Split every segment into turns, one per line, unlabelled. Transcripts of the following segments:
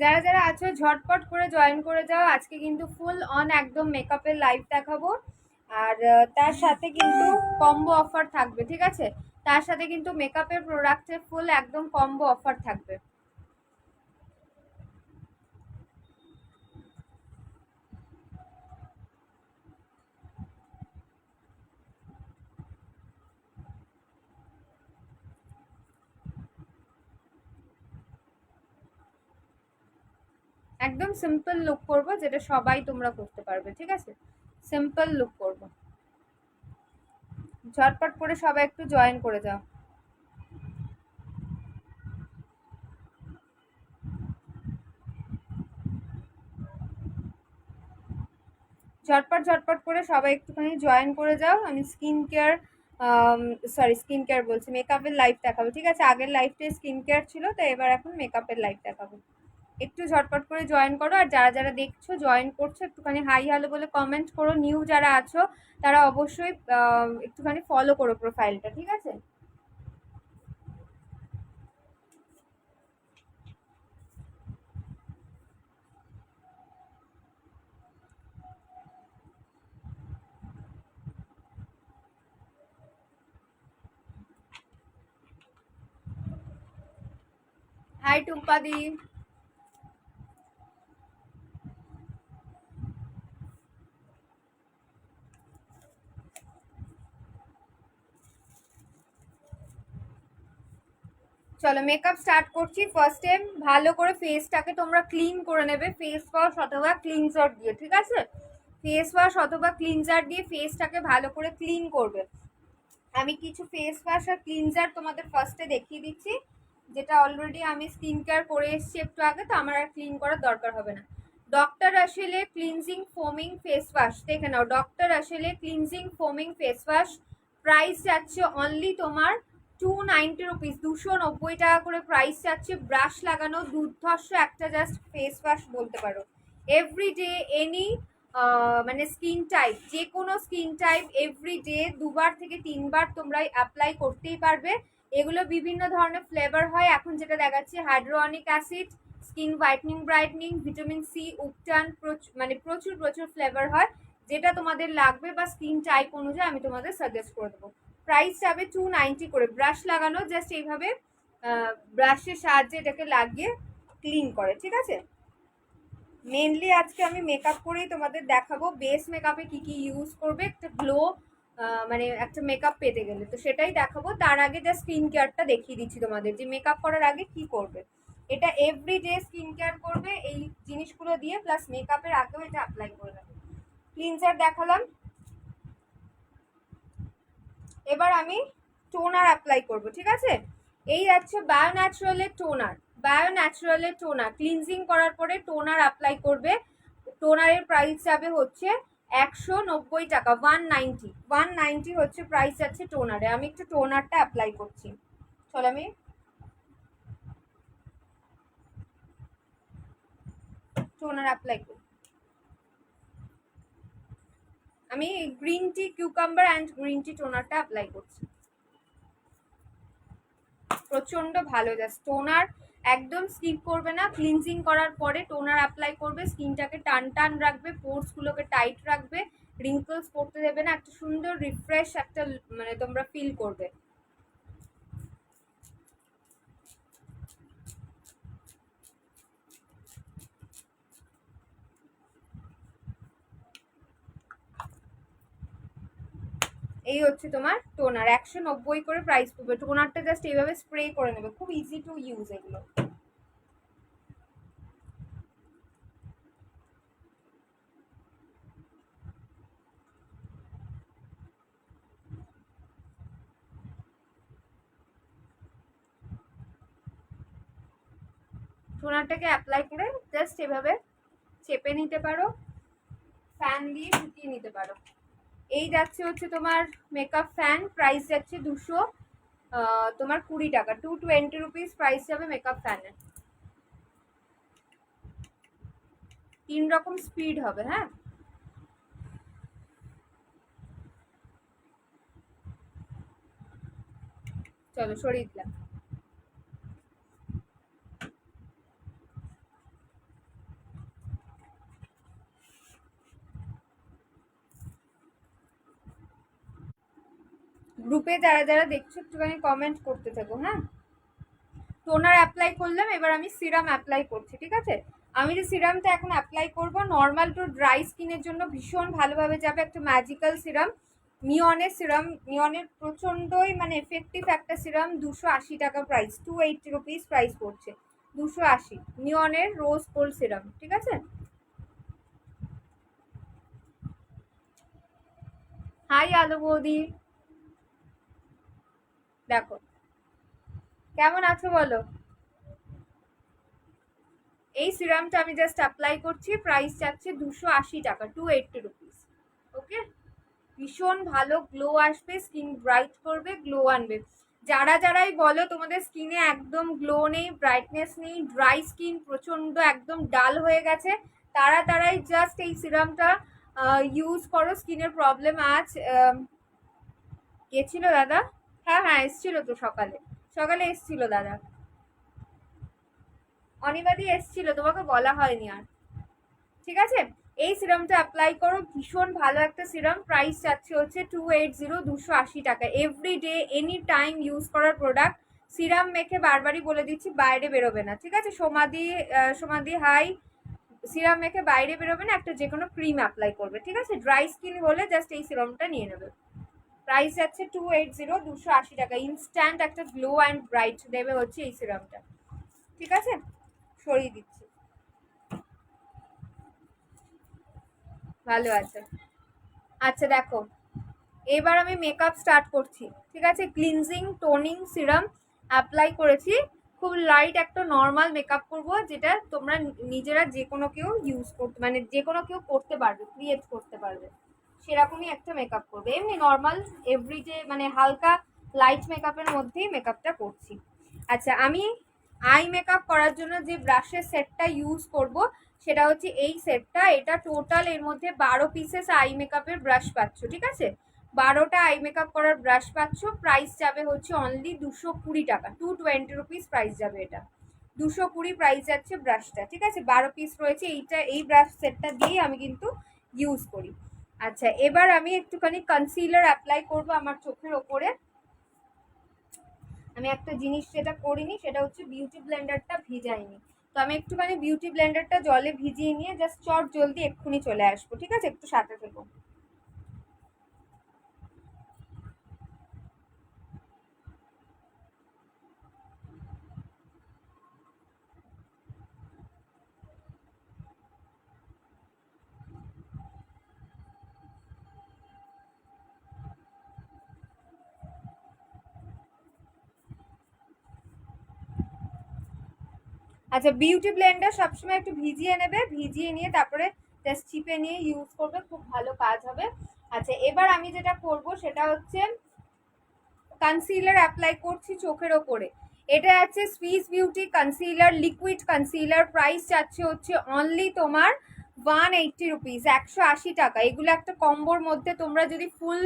যারা যারা আছো ঝটপট করে জয়েন করে যাও। আজকে কিন্তু ফুল অন একদম মেকআপের লাইভ দেখাবো। আর তার সাথে কিন্তু কম্বো অফার থাকবে, ঠিক আছে? তার সাথে কিন্তু মেকআপের প্রোডাক্টের ফুল একদম কম্বো অফার থাকবে। একদম সিম্পল লুক করব, যেটা সবাই তোমরা করতে পারবে, ঠিক আছে? সিম্পল লুক করব। ঝটপট করে সবাই একটু জয়েন করে যাও। ঝটপট ঝটপট করে সবাই একটুখানি জয়েন করে যাও। আমি স্কিন কেয়ার, স্কিন কেয়ার বলছি, মেকআপের লাইভ দেখাবো, ঠিক আছে? আগের লাইভটাই স্কিন কেয়ার ছিল, তো এবার এখন মেকআপের লাইভ দেখাবো। একটু ঝটপট করে জয়েন করো। আর যারা যারা দেখছো জয়েন করছো, একটুখানি হাই হ্যালো বলে কমেন্ট করো। নিউ যারা আছো তারা অবশ্যই একটুখানি ফলো করো প্রোফাইলটা, ঠিক আছে? হাই টুম্পাদি। চলো মেকআপ স্টার্ট করছি। ফার্স্টে ভালো করে ফেসটাকে তোমরা ক্লিন করে নেবে ফেস ওয়াশ অথবা ক্লিনজার দিয়ে, ঠিক আছে? ফেস ওয়াশ অথবা ক্লিনজার দিয়ে ফেসটাকে ভালো করে ক্লিন করবে। আমি কিছু ফেস ওয়াশ আর ক্লিনজার তোমাদের ফার্স্টে দেখিয়ে দিচ্ছি, যেটা অলরেডি আমি স্কিন কেয়ার করে এসেছি একটু আগে, তো আমার আর ক্লিন করার দরকার হবে না। ডক্টর আসলে ক্লিনজিং ফোমিং ফেস ওয়াশ দেখে নাও। ডক্টর আসলে ক্লিনজিং ফোমিং ফেস ওয়াশ প্রাইস যাচ্ছে অনলি তোমার 290 রুপিস, 290 টাকা করে প্রাইস যাচ্ছে। ব্রাশ লাগানো দুর্ধর্ষ একটা জাস্ট ফেস ওয়াশ বলতে পারো। এভরিডে এনি মানে স্কিন টাইপ, যে কোনো স্কিন টাইপ এভরিডে 2বার থেকে 3বার তোমরা অ্যাপ্লাই করতেই পারবে। এগুলো বিভিন্ন ধরনের ফ্লেভার হয়। এখন যেটা দেখাচ্ছি hyaluronic acid, skin whitening brightening, vitamin C, ubtan, মানে প্রচুর প্রচুর ফ্লেভার হয়। যেটা তোমাদের লাগবে বা স্কিন টাইপ অনুযায়ী আমি তোমাদের সাজেস্ট করে দেবো। প্রাইস যাবে 290 করে। ব্রাশ লাগানো জাস্ট এইভাবে ব্রাশের সাহায্যে এটাকে লাগিয়ে ক্লিন করে, ঠিক আছে? মেনলি আজকে আমি মেকআপ করেই তোমাদের দেখাবো বেস মেকআপে কি কি ইউজ করবে একটা গ্লো, মানে একটা মেকআপ পেতে গেলে, তো সেটাই দেখাবো। তার আগে জাস্ট স্কিন কেয়ারটা দেখিয়ে দিচ্ছি তোমাদের, যে মেকআপ করার আগে কি করবে। এটা এভরিডে স্কিন কেয়ার করবে এই জিনিসগুলো দিয়ে, প্লাস মেকআপের আগেও এটা অ্যাপ্লাই করে নেবে। ক্লিনজার দেখালাম, এবার আমি টোনার অ্যাপ্লাই করব, ঠিক আছে? এই যাচ্ছে বায়ো ন্যাচারালের টোনার। বায়ো ন্যাচারালের টোনার ক্লিনজিং করার পরে টোনার অ্যাপ্লাই করবে। টোনারের প্রাইস যাবে হচ্ছে 190 টাকা, 190 হচ্ছে প্রাইস যাচ্ছে টোনারে। আমি একটু টোনারটা অ্যাপ্লাই করছি। চলো আমি টোনার অ্যাপ্লাই করি। আমি green tea cucumber and green tea টোনারটা অ্যাপ্লাই করছি। প্রচন্ড ভালো জাস্ট টোনার, একদম স্কিপ করবে না। ক্লিনজিং করার পরে টোনার অ্যাপ্লাই করবে, স্কিনটাকে টান টান রাখবে, পোর্স গুলোকে টাইট রাখবে, রিঙ্কলস পড়তে দেবে না, একটা সুন্দর রিফ্রেশ একটা মানে তোমরা ফিল করবে। এই হচ্ছে তোমার টোনার, 190 করে প্রাইস পড়বে। টোনারটা জাস্ট এইভাবে স্প্রে করে নেবে, খুব ইজি টু ইউজ এগুলো। টোনারটাকে অ্যাপ্লাই করে জাস্ট এভাবে চেপে নিতে পারো, ফ্যান দিয়ে শুকিয়ে নিতে পারো। এই যাচ্ছে হচ্ছে তোমার মেকআপ ফ্যান, প্রাইস যাচ্ছে 200 তোমার 20 টাকা, 220 রুপিস প্রাইস যাবে মেকআপ ফ্যানের। 3 রকম স্পিড হবে, হ্যাঁ? চলো সরিয়ে দিলাম। গ্রুপে যারা যারা দেখছো একটুখানি কমেন্ট করতে থাকো। হ্যাঁ, টোনার অ্যাপ্লাই করলাম, এবার আমি সিরাম অ্যাপ্লাই করছি। ঠিক আছে, আমি যে সিরামটা এখন অ্যাপ্লাই করব নর্মাল টু ড্রাই স্কিনের জন্য ভীষণ ভালোভাবে যাবে। একটা ম্যাজিক্যাল সিরাম, মিওনের সিরাম। মিওনের প্রচণ্ডই মানে এফেক্টিভ একটা সিরাম। 280 টাকা প্রাইস, 280 রুপিস প্রাইস পড়ছে, 280। মিওনের রোজ গোল্ড সিরাম। ঠিক আছে, হাই আলো বৌদি, দেখো কেমন আছো বলো। এই সিরামটা আমি জাস্ট অ্যাপ্লাই করছি, প্রাইস যাচ্ছে 280 টাকা, 280 রুপিস। ওকে, ভীষণ ভালো গ্লো আসবে, স্কিন ব্রাইট করবে, গ্লো আনবে। যারা যারাই বলো তোমাদের স্কিনে একদম গ্লো নেই, ব্রাইটনেস নেই, ড্রাই স্কিন প্রচণ্ড একদম ডাল হয়ে গেছে, তারা তারাই জাস্ট এই সিরামটা ইউজ করো। স্কিনের প্রবলেম আজ গেছিল দাদা? হ্যাঁ হ্যাঁ, এসছিল তো, সকালে সকালে এসছিল দাদা, অনিবাদি এসছিল, তোমাকে বলা হয়নি আর। ঠিক আছে, এই সিরামটা অ্যাপ্লাই করো, ভীষণ ভালো একটা সিরাম। প্রাইস যাচ্ছে হচ্ছে 280, 280 টাকা। এভরিডে এনি টাইম ইউজ করার প্রোডাক্ট। সিরাম মেখে বারবারই বলে দিচ্ছি বাইরে বেরোবে না। ঠিক আছে, সমাধি হাই। সিরাম মেখে বাইরে বেরোবে না, একটা যে কোনো ক্রিম অ্যাপ্লাই করবে। ঠিক আছে, ড্রাই স্কিন হলে জাস্ট এই সিরামটা নিয়ে নেবে। প্রাইস যাচ্ছে 280, 280 টাকা। ইনস্ট্যান্ট একটা গ্লো অ্যান্ড ব্রাইট দেবে হচ্ছে এই সিরামটা। ঠিক আছে, সরিয়ে দিচ্ছি। ভালো আছে। আচ্ছা দেখো, এবার আমি মেকআপ স্টার্ট করছি। ঠিক আছে, ক্লিনজিং টোনিং সিরাম অ্যাপ্লাই করেছি। খুব লাইট একটা নর্মাল মেকআপ করব, যেটা তোমরা নিজেরা যে কোনো কেউ ইউজ করতে মানে যে কোনো কেউ করতে পারবে, ক্রিয়েট করতে পারবে, সেরকমই একটা মেকআপ করবে। এমনি নর্মাল এভরিডে মানে হালকা লাইট মেকআপের মধ্যেই মেকআপটা করছি। আচ্ছা, আমি আই মেকআপ করার জন্য যে ব্রাশের সেটটা ইউজ করব সেটা হচ্ছে এই সেটটা। এটা টোটাল এর মধ্যে 12 পিসেস আই মেকআপের ব্রাশ পাচ্ছ। ঠিক আছে, 12টা আই মেকআপ করার ব্রাশ পাচ্ছ। প্রাইস যাবে হচ্ছে অনলি 220 টাকা, 220 রুপিস প্রাইস যাবে এটা। 220 প্রাইস যাচ্ছে ব্রাশটা। ঠিক আছে, 12 পিস রয়েছে, এইটা এই ব্রাশ সেটটা দিয়ে আমি কিন্তু ইউজ করি। আচ্ছা, এবার আমি একটুখানি কনসিলার অ্যাপ্লাই করব আমার চোখের ওপরে। আমি একটা জিনিস যেটা করিনি সেটা হচ্ছে বিউটি ব্লেন্ডারটা ভিজাইনি, তো আমি একটুখানি বিউটি ব্লেন্ডারটা জলে ভিজিয়ে নিয়ে জাস্ট চট জলদি এক্ষুনি চলে আসবো। ঠিক আছে, একটু সাথে থেকো। আচ্ছা, বিউটি ব্লেন্ডার সবসময় একটু ভিজিয়ে নেবে, ভিজিয়ে নিয়ে তারপরে জাস্ট চিপে নিয়ে ইউজ করবে, খুব ভালো কাজ হবে। আচ্ছা, এবার আমি যেটা করব সেটা হচ্ছে কনসিলার অ্যাপ্লাই করছি চোখের ওপরে। এটা আছে Swiss beauty concealer, liquid concealer. Price যাচ্ছে হচ্ছে অনলি তোমার 180 রুপিস, 180 টাকা। এগুলো একটা কম্বোর মধ্যে, তোমরা যদি ফুল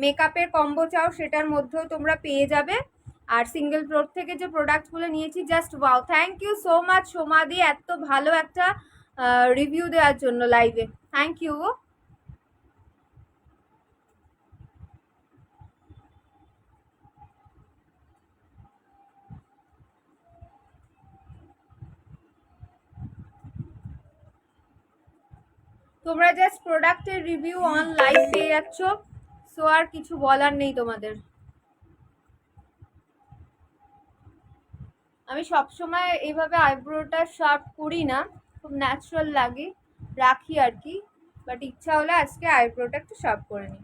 মেকআপের কম্বো চাও সেটার মধ্যেও তোমরা পেয়ে যাবে। আর সিঙ্গেল ফ্লোর থেকে যে প্রোডাক্টগুলো নিয়েছি, just wow. Thank you so much সোমাদি, এত ভালো একটা রিভিউ দেওয়ার জন্য লাইভে, থ্যাংক ইউ। তোমরা জাস্ট প্রোডাক্টের রিভিউ অন লাইভ পেয়ে যাচ্ছ, সো আর কিছু বলার নেই তোমাদের। আমি সবসময় এইভাবে আইব্রোটা শার্প করি না, খুব ন্যাচারাল লাগে, রাখি আর কি, বাট ইচ্ছা হলে আজকে আইব্রোটা একটু শার্প করে নিই।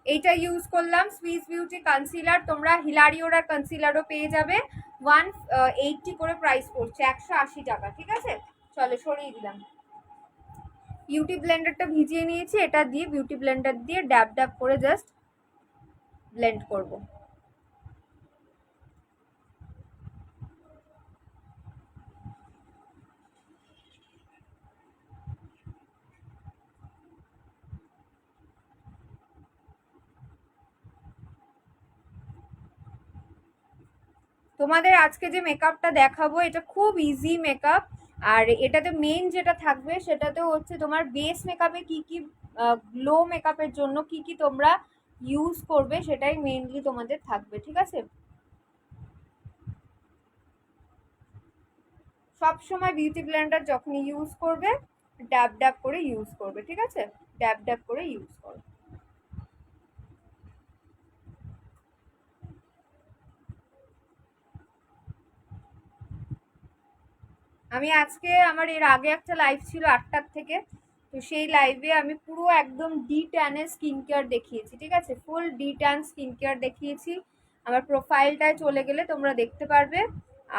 এইটা ইউজ করলাম সুইস বিউটি কনসিলার। তোমরা হিলারিওরার কনসিলারও পেয়ে যাবে, 180 করে প্রাইস পড়ছে, 180 টাকা। ঠিক আছে, চলো সরিয়ে দিলাম। বিউটি ব্লেন্ডারটা ভিজিয়ে নিয়েছি, এটা দিয়ে বিউটি ব্লেন্ডার দিয়ে ড্যাব ড্যাব করে জাস্ট ব্লেন্ড করব। তোমাদের আজকে যে মেকআপটা দেখাবো এটা খুব ইজি মেকআপ। আর এটাতে মেন যেটা থাকবে সেটাতে হচ্ছে তোমার বেস মেকআপে কি কি গ্লো মেকআপের জন্য কি কি তোমরা ইউজ করবে সেটাই মেইনলি তোমাদের থাকবে, ঠিক আছে? সব সময় বিউটি ব্লেন্ডার যখনই ইউজ করবে ড্যাব ড্যাব করে ইউজ করবে, ঠিক আছে? ড্যাব ড্যাব করে ইউজ করো। আমি আজকে আমার এর আগে একটা লাইভ ছিল 8টার থেকে, তো সেই লাইভে আমি পুরো একদম ডি ট্যানের স্কিন কেয়ার দেখিয়েছি, ঠিক আছে? ফুল ডি ট্যান স্কিন কেয়ার দেখিয়েছি। আমার প্রোফাইলটায় চলে গেলে তোমরা দেখতে পারবে।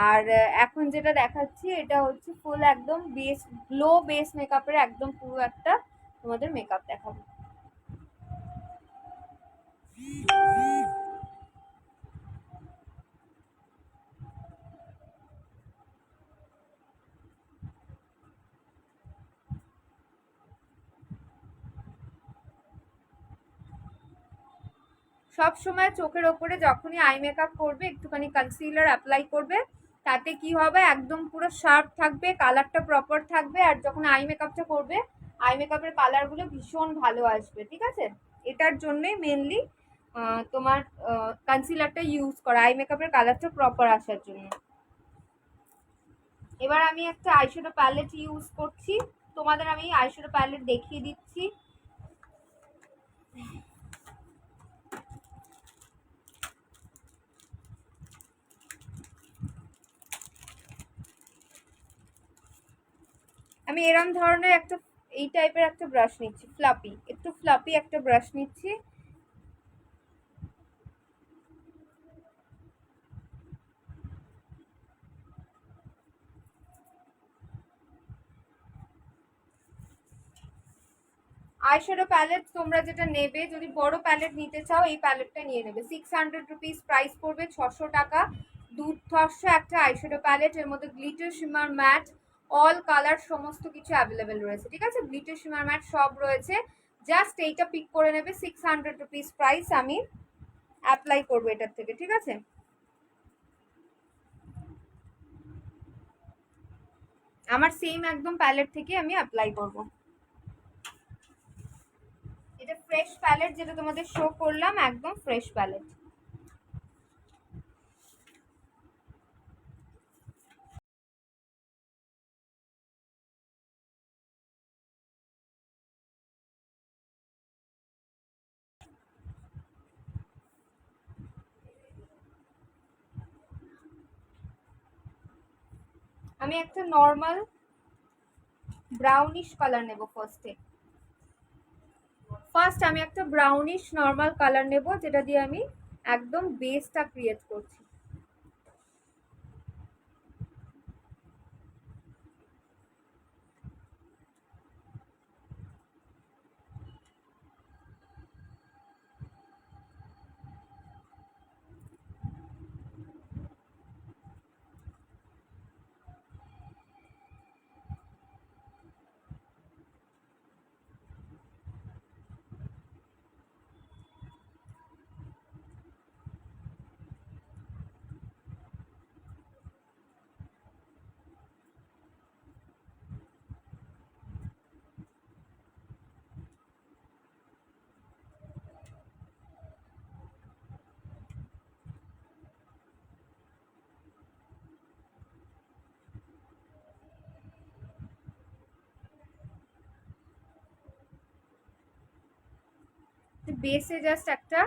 আর এখন যেটা দেখাচ্ছি এটা হচ্ছে ফুল একদম বেস গ্লো বেস মেকআপের একদম পুরো একটা তোমাদের মেকআপ দেখাবো। সব সময় চোখের ওপরে যখনই আই মেকআপ করবে একটুখানি কনসিলার অ্যাপ্লাই করবে, তাতে কি হবে একদম পুরো শার্প থাকবে, কালারটা প্রপার থাকবে। আর যখন আই মেকআপটা করবে আই মেকআপের কালারগুলো ভীষণ ভালো আসবে, ঠিক আছে? এটার জন্যই মেনলি তোমার কনসিলারটা ইউজ করা, আই মেকআপের কালারটা প্রপার আসার জন্য। এবার আমি একটা আইশ্যাডো প্যালেট ইউজ করছি, তোমাদের আমি আইশ্যাডো প্যালেট দেখিয়ে দিচ্ছি। আমি এরম ধরনের একটা এই টাইপের একটা ব্রাশ নিচ্ছি, ফ্লাপি, একটু ফ্লাপি একটা ব্রাশ নিচ্ছি। আইশ্যাডো প্যালেট তোমরা যেটা নেবে, যদি বড় প্যালেট নিতে চাও এই প্যালেটটা নিয়ে নেবে। 600 রুপিস প্রাইস পড়বে, 600 টাকা। দুর্ধর্ষ একটা আইশ্যাডো প্যালেট, এর মধ্যে glitter shimmer matte all colour সমস্ত কিছু অ্যাভেলেবেল রয়েছে, ঠিক আছে? গ্লিটার শিমার ম্যাট সব রয়েছে, জাস্ট এইটা পিক করে নেবে। 600 রুপিস প্রাইস, আমি অ্যাপ্লাই করবো এটার থেকে, ঠিক আছে? আমার সেম একদম প্যালেট থেকে আমি অ্যাপ্লাই করবো। এটা ফ্রেশ প্যালেট, যেটা তোমাদের শো করলাম, একদম ফ্রেশ প্যালেট। আমি একটা নর্মাল ব্রাউনিশ কালার নেব ফার্স্ট আমি একটা ব্রাউনিশ নর্মাল কালার নেব, যেটা দিয়ে আমি একদম বেসটা ক্রিয়েট করছি। বেসে জাস্ট একটা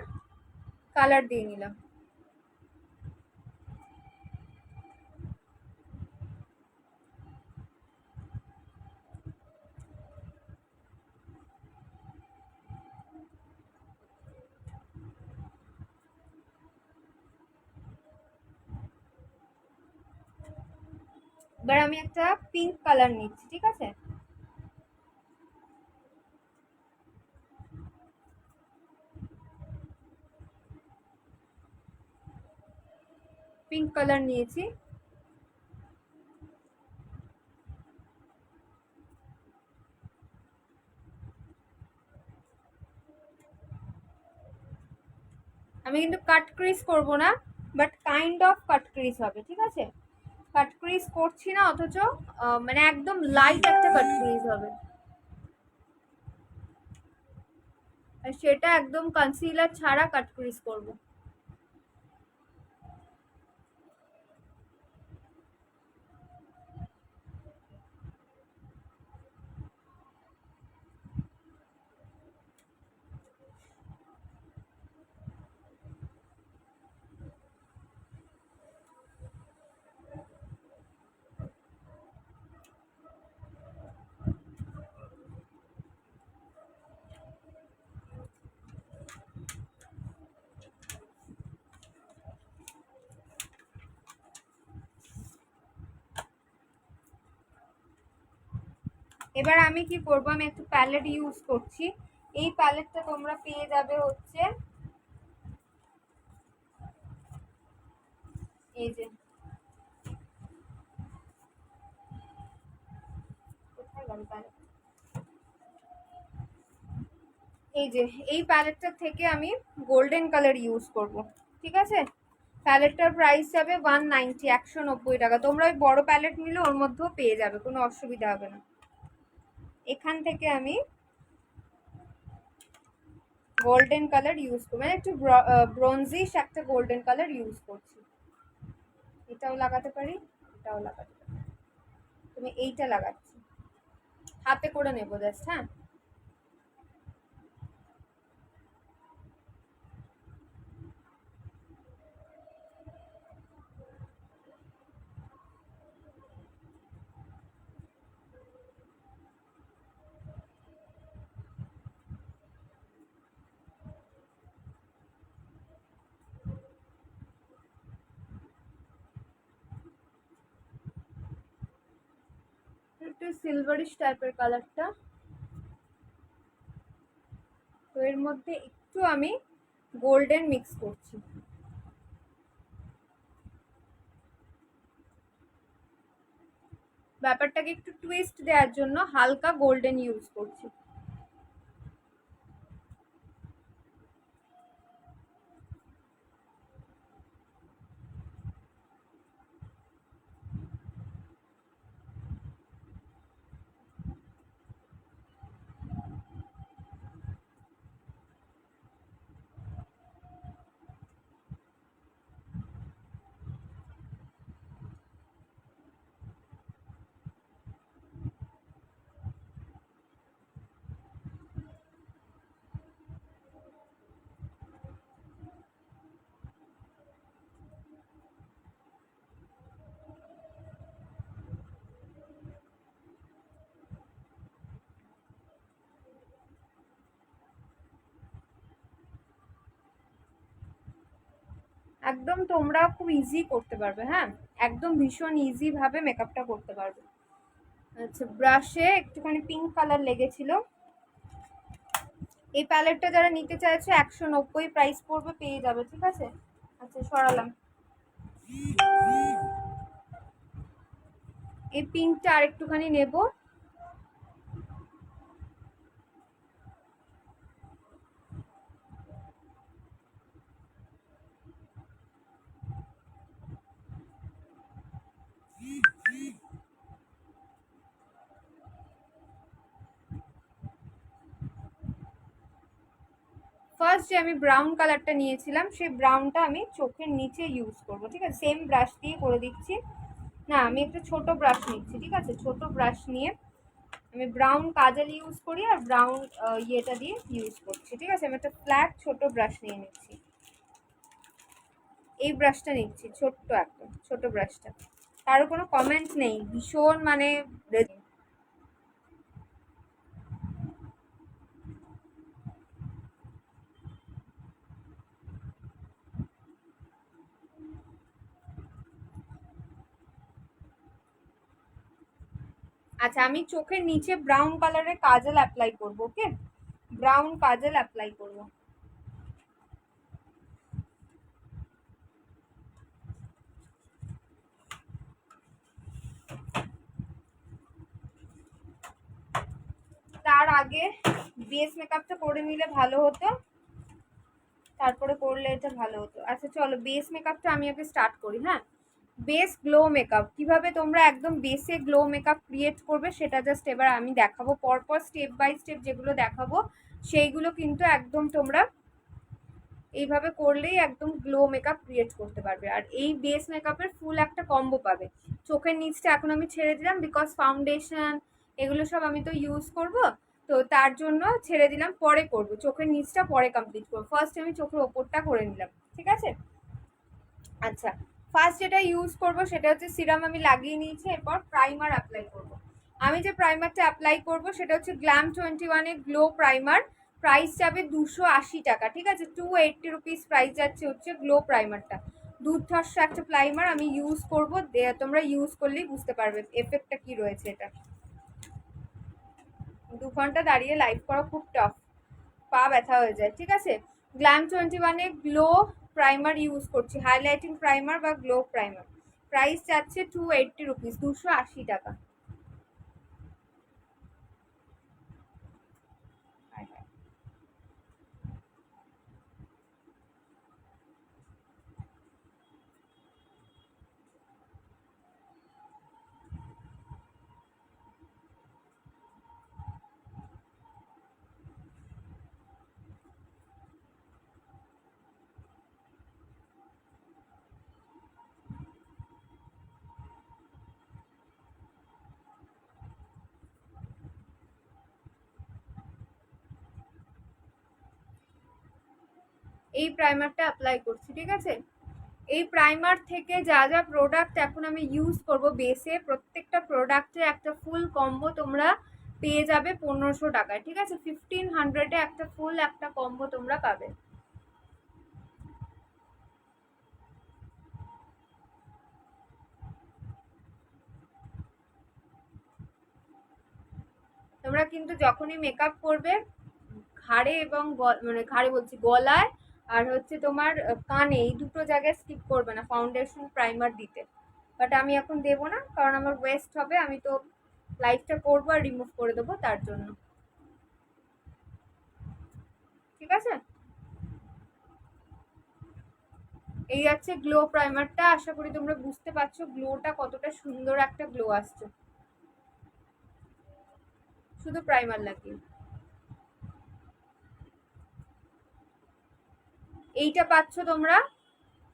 কালার দিয়ে নিলাম। এবার আমি একটা পিঙ্ক কালার নিচ্ছি, ঠিক আছে? পিঙ্ক কালার নিয়েছি। আমি কিন্তু কাট ক্রিজ করব না, but kind of cut crease হবে, ঠিক আছে? কাট ক্রিজ করছি না, অথচ মানে একদম লাইট একটা কাট ক্রিজ হবে। আর সেটা একদম কনসিলার ছাড়া কাট ক্রিজ করবো। এবার আমি কি করব, আমি একটু প্যালেট ইউজ করছি। এই প্যালেটটা তোমরা পেয়ে যাবে হচ্ছে এই যে, কোথায় গেল প্যালেট, এই যে এই প্যালেটটা থেকে আমি গোল্ডেন কালার ইউজ করব, ঠিক আছে। প্যালেটটার প্রাইস যাবে 190, 190 টাকা। তোমরা ওই বড় প্যালেট নিলে ওর মধ্যেও পেয়ে যাবে, কোনো অসুবিধা হবে না। এখান থেকে আমি গোল্ডেন কালার ইউজ করবো, মানে একটু ব্রোঞ্জিশ একটা গোল্ডেন কালার ইউজ করছি। এটাও লাগাতে পারি, এটাও লাগাতে পারি। তুমি এইটা লাগাচ্ছি, হাতে করে নেবো জাস্ট। হ্যাঁ, একটু সিলভারিশ টাইপের কালারটা, তো এর মধ্যে একটু আমি গোল্ডেন মিক্স করছি। ব্যাপারটাকে একটু টুইস্ট দেওয়ার জন্য হালকা গোল্ডেন ইউজ করছি। একদম তোমরা খুব ইজি করতে পারবে, হ্যাঁ, একদম ভীষণ ইজি ভাবে মেকআপটা করতে পারবে। আচ্ছা, ব্রাশে একটুখানি পিঙ্ক কালার লেগেছিল। এই প্যালেটটা যারা নিতে চাইছে 190 প্রাইস পড়বে, পেয়ে যাবে, ঠিক আছে। আচ্ছা, সরালাম। এই পিঙ্কটা আর একটুখানি নেব। ফার্স্ট যে আমি ব্রাউন কালারটা নিয়েছিলাম, সেই ব্রাউনটা আমি চোখের নিচে ইউজ করব, ঠিক আছে। সেম ব্রাশ দিয়ে করে দিচ্ছি। না, আমি একটা ছোট ব্রাশ নিচ্ছি, ঠিক আছে। ছোট ব্রাশ নিয়ে আমি ব্রাউন কাজল ইউজ করি, আর ব্রাউন ইয়েটা দিয়ে ইউজ করছি, ঠিক আছে। আমি একটা ফ্ল্যাট ছোট ব্রাশ নিয়ে নিচ্ছি। এই ব্রাশটা নিচ্ছি, ছোট্ট একটা ছোট ব্রাশটা। কারো কোনো কমেন্ট নেই, ভীষণ মানে। আচ্ছা, আমি চোখের নিচে ব্রাউন কালারের কাজল অ্যাপ্লাই করবো, ওকে। ব্রাউন কাজল অ্যাপ্লাই করবো। তার আগে বেস মেকআপটা করে নিলে ভালো হতো, তারপরে করলে এটা ভালো হতো। আচ্ছা চলো, বেস মেকআপটা আমি আগে স্টার্ট করি। হ্যাঁ, বেস গ্লো মেকআপ কিভাবে তোমরা একদম বেসে গ্লো মেকআপ ক্রিয়েট করবে সেটা জাস্ট এবার আমি দেখাবো, পরপর স্টেপ বাই স্টেপ যেগুলো দেখাবো সেইগুলো কিন্তু একদম তোমরা এইভাবে করলেই একদম গ্লো মেকআপ ক্রিয়েট করতে পারবে। আর এই বেস মেকআপের ফুল একটা কম্বো পাবে। চোখের নিচটা এখন আমি ছেড়ে দিলাম, বিকজ ফাউন্ডেশন এগুলো সব আমি তো ইউজ করব, তো তার জন্য ছেড়ে দিলাম, পরে করব। চোখের নিচটা পরে কমপ্লিট করবো, ফার্স্ট আমি চোখের ওপরটা করে নিলাম, ঠিক আছে। আচ্ছা, ফার্স্ট যেটা ইউজ করব সেটা হচ্ছে সিরাম আমি লাগিয়ে নিয়েছি, এরপর প্রাইমার অ্যাপ্লাই করব। আমি যে প্রাইমারটা অ্যাপ্লাই করব সেটা হচ্ছে গ্ল্যাম 21 এর গ্লো প্রাইমার। প্রাইস যাবে 280 টাকা, ঠিক আছে। 280 রুপিস প্রাইস যাচ্ছে হচ্ছে গ্লো প্রাইমারটা। দুর্ধর্ষ একটা প্রাইমার আমি ইউজ করব, তোমরা ইউজ করলেই বুঝতে পারবে এফেক্টটা কি রয়েছে। এটা 2 ঘন্টা দাঁড়িয়ে লাইভ করা খুব টাফ, পা ব্যথা হয়ে যায়, ঠিক আছে। গ্ল্যাম 21 এর গ্লো প্রাইমার ইউজ করছি, হাইলাইটিং প্রাইমার বা গ্লো প্রাইমার। প্রাইস যাচ্ছে 280 রুপিস, 280 টাকা। এই প্রাইমারটা অ্যাপ্লাই করছি, ঠিক আছে। এই প্রাইমার থেকে যা যা প্রোডাক্ট এখন আমি ইউজ করব বেসে, প্রত্যেকটা প্রোডাক্টে একটা ফুল কম্বো তোমরা পেয়ে যাবে 1500 টাকায়, ঠিক আছে। 1500-এ একটা ফুল একটা কম্বো তোমরা পাবে। তোমরা কিন্তু যখনই মেকআপ করবে ঘাড়ে এবং মানে ঘাড়ে বলছি গলায় আর হচ্ছে তোমার কানে, এই দুটো জায়গায় স্কিপ করবে না ফাউন্ডেশন প্রাইমার দিতে। বাট আমি এখন দেবো না, কারণ আমার ওয়েস্ট হবে, আমি তো লাইটটা করবো আর রিমুভ করে দেবো তার জন্য, ঠিক আছে। এই আছে গ্লো প্রাইমারটা, আশা করি তোমরা বুঝতে পারছো গ্লোটা কতটা সুন্দর একটা গ্লো আসছে শুধু প্রাইমার লাগিয়ে। এইটা পাচ্ছ তোমরা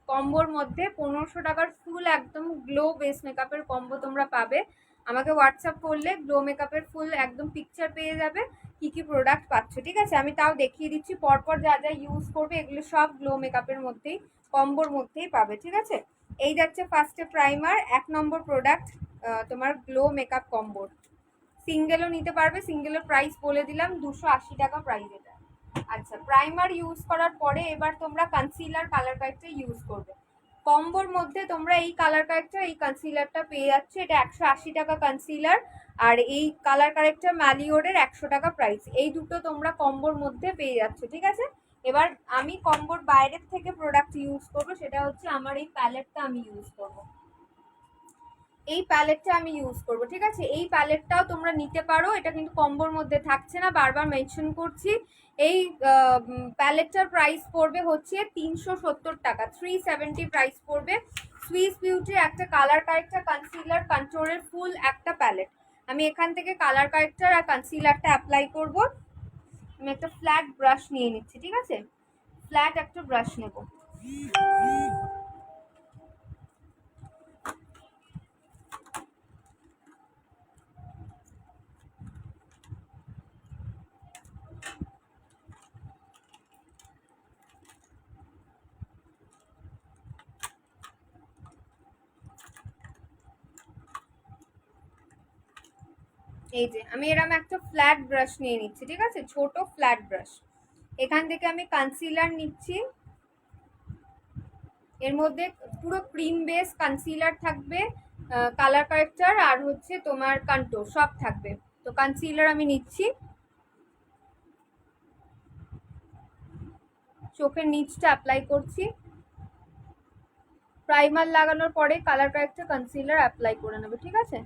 কম্বোর মধ্যে 1500 টাকার ফুল একদম গ্লো বেস মেকআপের কম্বো তোমরা পাবে। আমাকে হোয়াটসঅ্যাপ করলে গ্লো মেকআপের ফুল একদম পিকচার পেয়ে যাবে কি কি প্রোডাক্ট পাচ্ছ, ঠিক আছে। আমি তাও দেখিয়ে দিচ্ছি পরপর যা যা ইউজ করবে, এগুলো সব গ্লো মেকআপের মধ্যেই কম্বোর মধ্যেই পাবে, ঠিক আছে। এই যাচ্ছে ফার্স্টে প্রাইমার, 1 নম্বর প্রোডাক্ট তোমার গ্লো মেকআপ কম্বোর। সিঙ্গেলও নিতে পারবে, সিঙ্গেলের প্রাইস বলে দিলাম 280 টাকা প্রাইস এটা। আচ্ছা, প্রাইমার ইউজ করার পরে এবার তোমরা কনসিলার কালার কারেক্টর ইউজ করবে। কম্বোর মধ্যে তোমরা এই কালার কারেক্টর এই কনসিলারটা পেয়ে যাচ্ছ, এটা 180 টাকা কনসিলার, আর এই কালার কারেক্টর ম্যালিওরের 100 টাকা প্রাইস। এই দুটো তোমরা কম্বোর মধ্যে পেয়ে যাচ্ছ, ঠিক আছে। এবার আমি কম্বোর বাইরের থেকে প্রোডাক্ট ইউজ করবো, সেটা হচ্ছে আমার এই প্যালেটটা আমি ইউজ করবো। এই প্যালেটটা আমি ইউজ করব, ঠিক আছে। এই প্যালেটটাও তোমরা নিতে পারো, এটা কিন্তু কম্বোর মধ্যে থাকছে না, বারবার মেনশন করছি। এই প্যালেটটার প্রাইস পড়বে হচ্ছে 370 টাকা, 370 প্রাইস পড়বে। সুইস বিউটির একটা কালার কারেক্টার কনসিলার কন্ট্রোলের ফুল একটা প্যালেট। আমি এখান থেকে কালার কারেক্টার আর কনসিলারটা অ্যাপ্লাই করব। আমি একটা ফ্ল্যাট ব্রাশ নিয়ে নিচ্ছি, ঠিক আছে। ফ্ল্যাট একটা ব্রাশ নেব। এই যে আমি এরকম একটা ফ্ল্যাট ব্রাশ নিয়ে নিচ্ছি, ঠিক আছে, ছোট ফ্ল্যাট ব্রাশ। এখান থেকে আমি কনসিলার নিচ্ছি, এর মধ্যে পুরো ক্রিম বেস কনসিলার থাকবে, কালার কারেক্টার আর হচ্ছে তোমার কন্ট্রোল সব থাকবে। তো কনসিলার আমি নিচ্ছি, চোখের নিচটা অ্যাপ্লাই করছি। প্রাইমার লাগানোর পরে কালার কারেক্টার কনসিলার অ্যাপ্লাই করে নেবে, ঠিক আছে।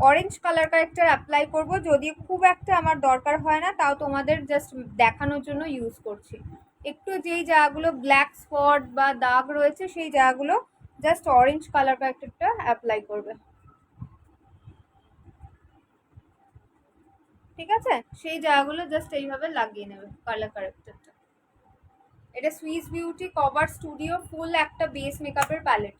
অরেঞ্জ কালার কারেক্টার অ্যাপ্লাই করব, যদি খুব একটা আমার দরকার হয় না, তাও তোমাদের জাস্ট দেখানোর জন্য ইউজ করছি। একটু যেই জায়গাগুলো ব্ল্যাক স্পট বা দাগ রয়েছে সেই জায়গাগুলো জাস্ট অরেঞ্জ কালার কারেক্টারটা অ্যাপ্লাই করবে, ঠিক আছে, সেই জায়গাগুলো জাস্ট এইভাবে লাগিয়ে নেবে কালার কারেক্টরটা। এটা সুইস বিউটি কভার স্টুডিও ফুল একটা বেস মেকআপের প্যালেট।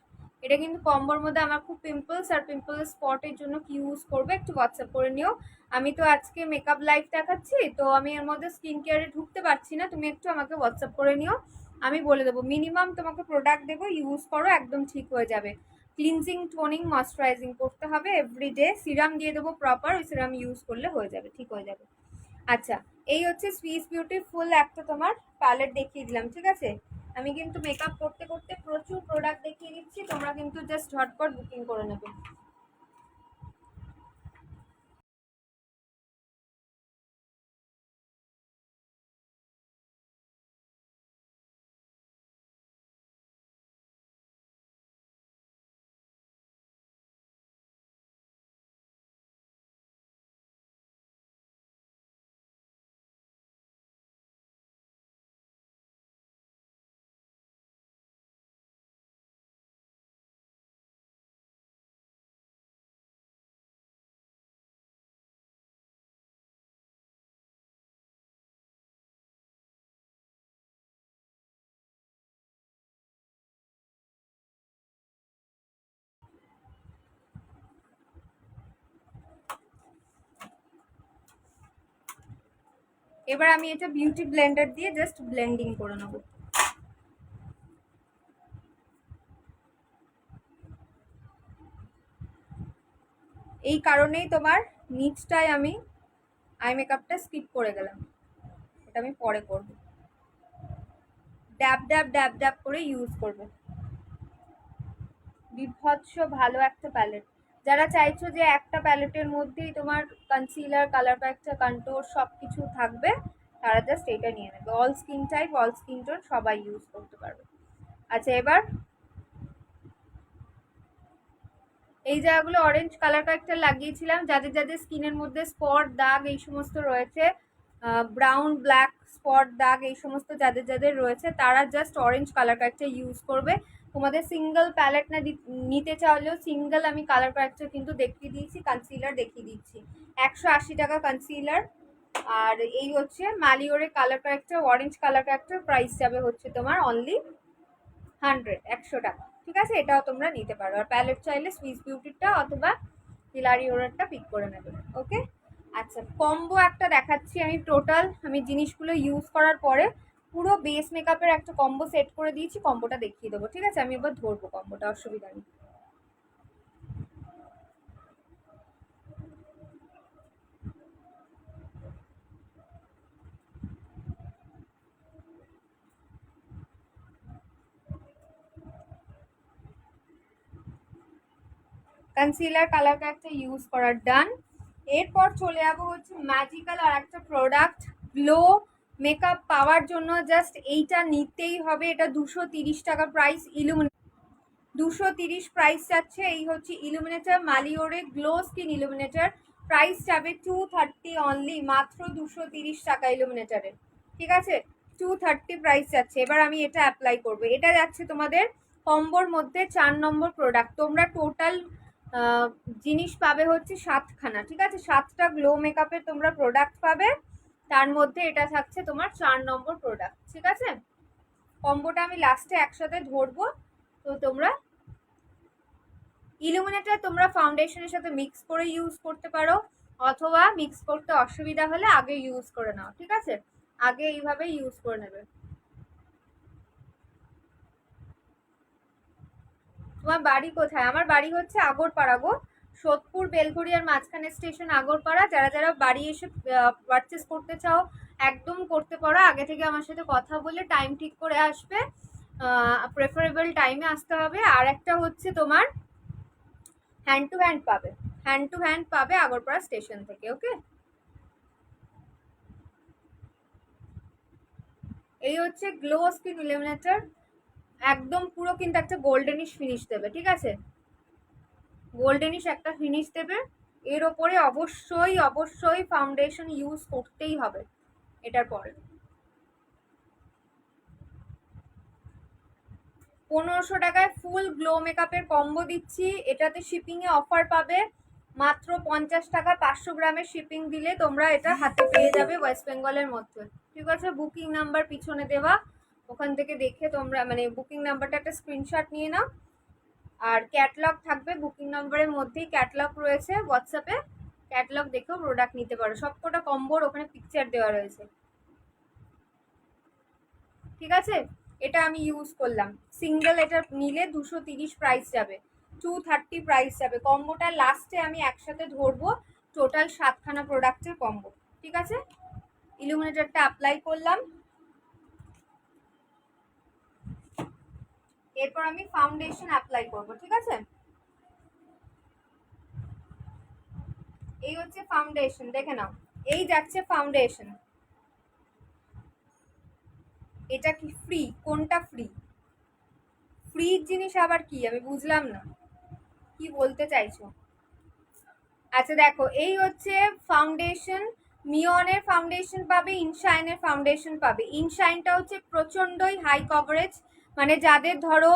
এটা কিন্তু কম্বোর মধ্যে আমার খুব পিম্পলস আর পিম্পল স্পটের জন্য কি ইউজ করবে একটু হোয়াটসঅ্যাপ করে নিও। আমি তো আজকে মেকআপ লাইভ দেখাচ্ছি, তো আমি এর মধ্যে স্কিন কেয়ারে ঢুকতে পারছি না, তুমি একটু আমাকে হোয়াটসঅ্যাপ করে নিও, আমি বলে দেবো। মিনিমাম তোমাকে প্রোডাক্ট দেবো, ইউজ করো, একদম ঠিক হয়ে যাবে। ক্লিনজিং, টোনিং, ময়শ্চারাইজিং করতে হবে এভরিডে। সিরাম দিয়ে দেবো প্রপার, ওই সিরাম ইউজ করলে হয়ে যাবে, ঠিক হয়ে যাবে। আচ্ছা, এই হচ্ছে সুইস বিউটি ফুল একটা তোমার প্যালেট দেখিয়ে দিলাম, ঠিক আছে। আমি কিন্তু মেকআপ করতে করতে প্রচুর প্রোডাক্ট দেখিয়ে দিচ্ছি, তোমরা কিন্তু জাস্ট ঝটপট বুকিং করে নেবে। এবার আমি এটা বিউটি ব্লেন্ডার দিয়ে জাস্ট ব্লেন্ডিং করে নেবো। এই কারণেই তোমার নিচটায় আমি আই মেকআপটা স্কিপ করে গেলাম, এটা আমি পরে করব। ড্যাব ড্যাব ড্যাব ড্যাব করে ইউজ করবে। বিভৎস ভালো একটা প্যালেট। যারা চাইছো যে একটা প্যালেটের মধ্যেই তোমার কনসিলার, কালার প্যাকচার, কন্ট্রোল সব কিছু থাকবে, তারা জাস্ট এটা নিয়ে নেবে। All skin type, all skin tone সবাই ইউজ করতে পারবে। আচ্ছা, এবার এই জায়গাগুলো অরেঞ্জ কালার প্যাকটা লাগিয়েছিলাম, যাদের যাদের স্কিনের মধ্যে স্পট, দাগ এই সমস্ত রয়েছে, ব্রাউন, ব্ল্যাক স্পট, দাগ এই সমস্ত যাদের যাদের রয়েছে, তারা জাস্ট অরেঞ্জ কালার প্যাকটা ইউজ করবে। তোমাদের সিঙ্গেল প্যালেট না নিতে চাইলেও সিঙ্গেল আমি কালার প্যাকটা কিন্তু দেখিয়ে দিয়েছি, কনসিলার দেখিয়ে দিচ্ছি। 180 টাকা কনসিলার। আর এই হচ্ছে মালিওরে কালার প্যাকটা, অরেঞ্জ কালার প্যাকটার প্রাইস যাবে হচ্ছে তোমার অনলি 100 টাকা। ঠিক আছে, এটাও তোমরা নিতে পারো। আর প্যালেট চাইলে সুইস বিউটিটা অথবা হিলারিওরটা পিক করে নেবে। ওকে, আচ্ছা, কম্বো একটা দেখাচ্ছি আমি। টোটাল আমি জিনিসগুলো ইউজ করার পরে পুরো বেস মেকআপের একটা কম্বো সেট করে দিয়েছি, কম্বোটা দেখিয়ে দেবো। ঠিক আছে, আমি এবার ধরবো কম্বোটা, অসুবিধা নেই। কনসিলার, কালার প্যাকটা ইউজ করার ডান। এরপর চলে যাবো হচ্ছে ম্যাজিক্যাল আর একটা প্রোডাক্ট, গ্লো মেকআপ পাওয়ার জন্য জাস্ট এইটা নিতেই হবে। এটা 230 টাকা প্রাইস, 230 প্রাইস যাচ্ছে। এই হচ্ছে ইলুমিনেটার, মালিওরে গ্লো স্কিন ইলুমিনেটার। প্রাইস যাবে 230 অনলি, মাত্র 230 টাকা ইলুমিনেটারের। ঠিক আছে, 230 প্রাইস যাচ্ছে। এবার আমি এটা অ্যাপ্লাই করবো। এটা যাচ্ছে তোমাদের কম্বোর মধ্যে 4 নম্বর প্রোডাক্ট। তোমরা টোটাল জিনিস পাবে হচ্ছে 7খানা। ঠিক আছে, 7টা গ্লো মেকআপের তোমরা প্রোডাক্ট পাবে, তার মধ্যে এটা থাকছে তোমার 4 নম্বর প্রোডাক্ট। ঠিক আছে, কম্বোটা আমি লাস্টে একসাথে ধরবো। তো তোমরা ইলুমিনেটর তোমরা ফাউন্ডেশনের সাথে মিক্স করে ইউজ করতে পারো, অথবা মিক্স করতে অসুবিধা হলে আগে ইউজ করে নাও। ঠিক আছে, আগে এইভাবে ইউজ করে নেবে। তোমার বাড়ি কোথায়? আমার বাড়ি হচ্ছে আগরপাড়া গো, সোদপুর বেলঘড়িয়ার মাঝখানে স্টেশন আগরপাড়া। যারা যারা বাড়ি এসে পারচেস করতে চাও একদম করতে পারো, আগে থেকে আমার সাথে কথা বলে টাইম ঠিক করে আসবে, প্রেফারেবল টাইমে আসতে হবে। আর একটা হচ্ছে তোমার হ্যান্ড টু হ্যান্ড পাবে, হ্যান্ড টু হ্যান্ড পাবে আগরপাড়া স্টেশন থেকে। ওকে, এই হচ্ছে গ্লো স্কিন ইলুমিনেটর, একদম পুরো কিন্তু একটা গোল্ডেনিশ ফিনিশ দেবে। ঠিক আছে, গোল্ডেনিশ একটা ফিনিশ দেবে। এর ওপরে অবশ্যই অবশ্যই ফাউন্ডেশন ইউজ করতেই হবে এটার পরে। 1500 টাকায় ফুল গ্লো মেকআপের কম্বো দিচ্ছি, এটাতে শিপিং এ অফার পাবে মাত্র 50 টাকা 500 গ্রামের শিপিং দিলে তোমরা এটা হাতে পেয়ে যাবে ওয়েস্ট বেঙ্গলের মধ্যে। ঠিক আছে, বুকিং নাম্বার পিছনে দেওয়া, ওখান থেকে দেখে তোমরা মানে বুকিং নাম্বারটা একটা স্ক্রিনশট নিয়ে নাও। আর ক্যাটলগ থাকবে বুকিং নাম্বারের মধ্যেই, ক্যাটলগ রয়েছে হোয়াটসঅ্যাপে, ক্যাটলগ দেখেও প্রোডাক্ট নিতে পারো। সবকটা কম্বোর ওখানে পিকচার দেওয়া রয়েছে। ঠিক আছে, এটা আমি ইউজ করলাম। সিঙ্গেল এটা নিলে 230 প্রাইস যাবে, 230 প্রাইস যাবে। কম্বোটা লাস্টে আমি একসাথে ধরবো, টোটাল 7খানা প্রোডাক্টের কম্বো। ঠিক আছে, ইলুমিনেটরটা অ্যাপ্লাই করলাম। এরপর আমি ফাউন্ডেশন অ্যাপ্লাই করব। ঠিক আছে, এই হচ্ছে ফাউন্ডেশন, দেখে নাও। এই যাচ্ছে ফাউন্ডেশন। এটা কি ফ্রি? কোনটা ফ্রি? ফ্রি জিনিস আবার কি? আমি বুঝলাম না কি বলতে চাইছো। আচ্ছা দেখো, এই হচ্ছে ফাউন্ডেশন। মিওনের ফাউন্ডেশন পাবে, ইনশাইনের ফাউন্ডেশন পাবে। ইনশাইনটা হচ্ছে প্রচন্ডই হাই কভারেজ, মানে যাদের ধরো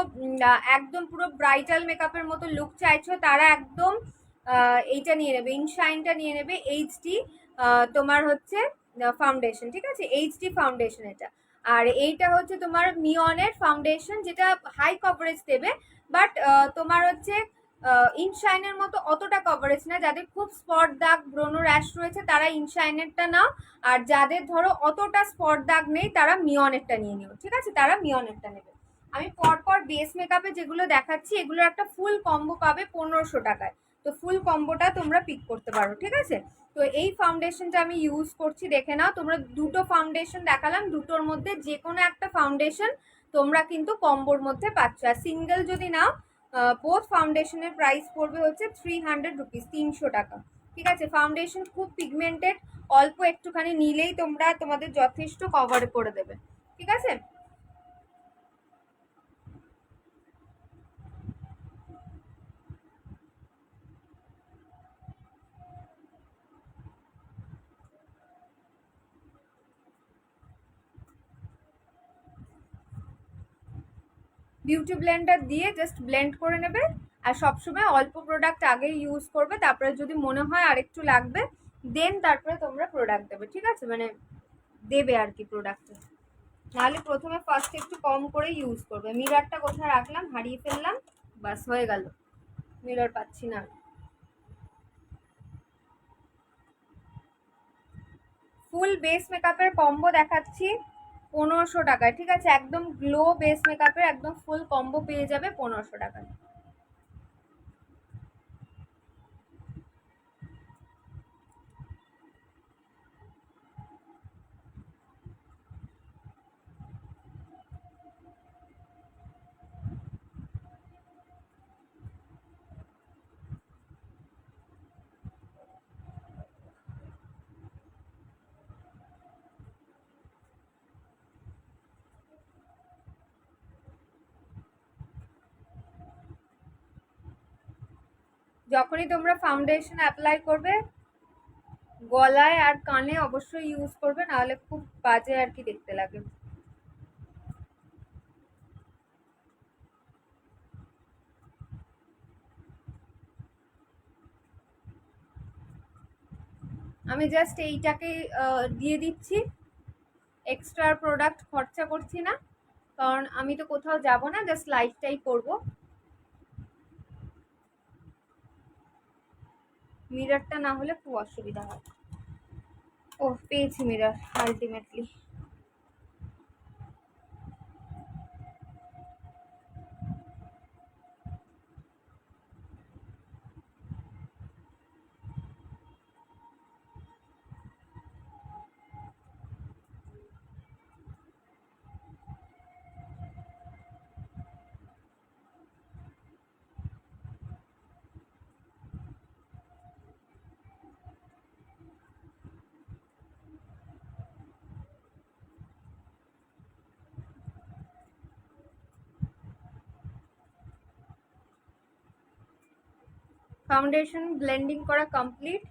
একদম পুরো ব্রাইটাল মেকআপের মতো লুক চাইছো তারা একদম এইটা নিয়ে নেবে, ইনশাইনটা নিয়ে নেবে। এইচডি তোমার হচ্ছে ফাউন্ডেশন। ঠিক আছে, এইচডি ফাউন্ডেশন এটা। আর এইটা হচ্ছে তোমার মিওনের ফাউন্ডেশন, যেটা হাই কভারেজ দেবে, বাট তোমার হচ্ছে ইনশাইনের মতো অতটা কভারেজ না। যাদের খুব স্পট দাগ ব্রণ র্যাশ রয়েছে তারা ইনশাইনেরটা নাও, আর যাদের ধরো অতটা স্পট দাগ নেই তারা মিওনেরটা নিয়ে নিও। ঠিক আছে, তারা মিওনেরটা নেবে। আমি পরপর বেস মেকআপে যেগুলো দেখাচ্ছি এগুলোর একটা ফুল কম্বো পাবে 1500 টাকায়। তো ফুল কম্বোটা তোমরা পিক করতে পারো। ঠিক আছে, তো এই ফাউন্ডেশনটা আমি ইউজ করছি, দেখে নাও। তোমরা দুটো ফাউন্ডেশন দেখালাম, দুটোর মধ্যে যে কোনো একটা ফাউন্ডেশন তোমরা কিন্তু কম্বোর মধ্যে পাচ্ছ। আর সিঙ্গেল যদি নাও, বোথ ফাউন্ডেশনের প্রাইস পড়বে হচ্ছে 300 রুপিস, 300 টাকা। ঠিক আছে, ফাউন্ডেশন খুব পিগমেন্টেড, অল্প একটুখানি নিলেই তোমরা তোমাদের যথেষ্ট কভার করে দেবে। ঠিক আছে, বিউটি ব্লেন্ডার দিয়ে জাস্ট ব্লেন্ড করে নেবে। আর সবসময় অল্প প্রোডাক্ট আগে ইউজ করবে, তারপরে যদি মনে হয় আরেকটু লাগবে দেন তারপরে তোমরা প্রোডাক্ট দেবে। ঠিক আছে, মানে দেবে আর কি প্রোডাক্টে, নাহলে প্রথমে ফার্স্ট একটু কম করে ইউজ করবে। মিরারটা কোথায় রাখলাম, হারিয়ে ফেললাম, বাস হয়ে গেল, মিরার পাচ্ছি না। ফুল বেস মেকআপের কম্বো দেখাচ্ছি 1500 টাকায়। ঠিক আছে, একদম গ্লো বেস মেকআপের একদম ফুল কম্বো পেয়ে যাবে 1500 টাকায়। যখনই তোমরা ফাউন্ডেশন অ্যাপ্লাই করবে গলায় আর কানে অবশ্যই ইউজ করবে, নাহলে খুব বাজে আর কি দেখতে লাগে। আমি জাস্ট এইটাকে দিয়ে দিচ্ছি, এক্সট্রা প্রোডাক্ট খরচা করছি না, কারণ আমি তো কোথাও যাব না, জাস্ট লাইভটাই করব। মিরারটা না হলে খুব অসুবিধা হয়। ও পেয়েছি মিরার আলটিমেটলি। ফাউন্ডেশন ব্লেন্ডিং করা কমপ্লিট।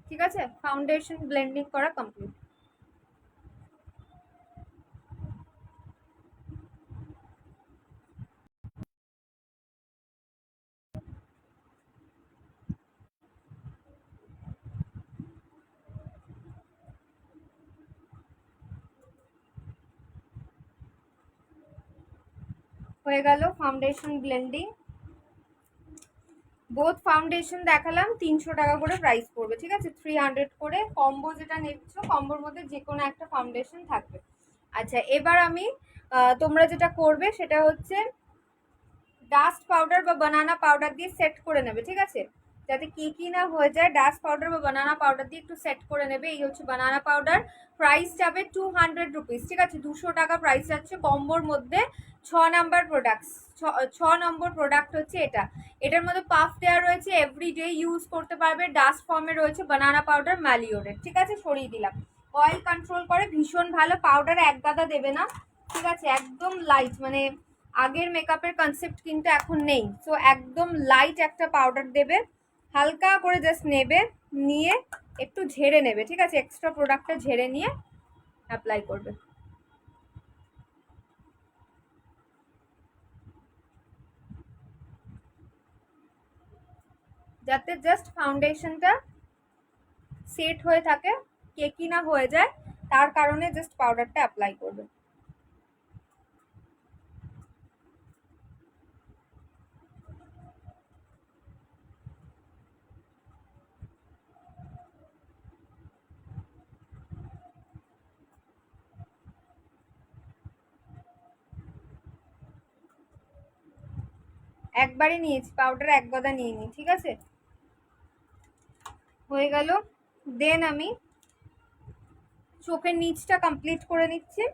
ঠিক আছে, ফাউন্ডেশন ব্লেন্ডিং করা কমপ্লিট। হয়ে গেল ফাউন্ডেশন ব্লেন্ডিং। বোথ ফাউন্ডেশন দেখালাম, 300 টাকা করে প্রাইস পড়বে, ঠিক আছে, 300 করে কম্বো যেটা নিচ্ছ, কম্বোর মধ্যে যে কোনো একটা ফাউন্ডেশন থাকবে। আচ্ছা, এবার আমি তোমরা যেটা করবে সেটা হচ্ছে ডাস্ট পাউডার বা বানানা পাউডার দিয়ে সেট করে নেবে, ঠিক আছে, যাতে কি না হয়ে যায়। ডাস্ট পাউডার বা বানানা পাউডার দিয়ে একটু সেট করে নেবে। এই হচ্ছে বানানা পাউডার, প্রাইস যাবে 200 রুপিস, ঠিক আছে, 200 টাকা প্রাইস যাচ্ছে কম্বোর মধ্যে। 6 নাম্বার প্রোডাক্ট, 6 নম্বর প্রোডাক্ট হচ্ছে এটা। এটার মধ্যে পাফ দেওয়া রয়েছে, এভরিডে ইউজ করতে পারবে। ডাস্ট ফর্মে রয়েছে বানানা পাউডার ম্যালিওরের, ঠিক আছে, সরিয়ে দিলাম। অয়েল কন্ট্রোল করে, ভীষণ ভালো। পাউডার এক গাদা দেবে না, ঠিক আছে, একদম লাইট, মানে আগের মেকআপের কনসেপ্ট কিন্তু এখন নেই। সো একদম লাইট একটা পাউডার দেবে, হালকা করে জাস্ট নেবে, নিয়ে একটু ঝেড়ে নেবে, ঠিক আছে, এক্সট্রা প্রোডাক্টটা ঝেড়ে নিয়ে অ্যাপ্লাই করবে, যাতে জাস্ট ফাউন্ডেশনটা সেট হয়ে থাকে, কেকি না হয়ে যায়, তার কারণে জাস্ট পাউডারটা অ্যাপ্লাই করবে। একবারে নিয়েছি পাউডার, এক গদা নিয়ে নি, ঠিক আছে, হয়ে গেল। দেন আমি চোখের নিচটা কমপ্লিট করে নিচ্ছি।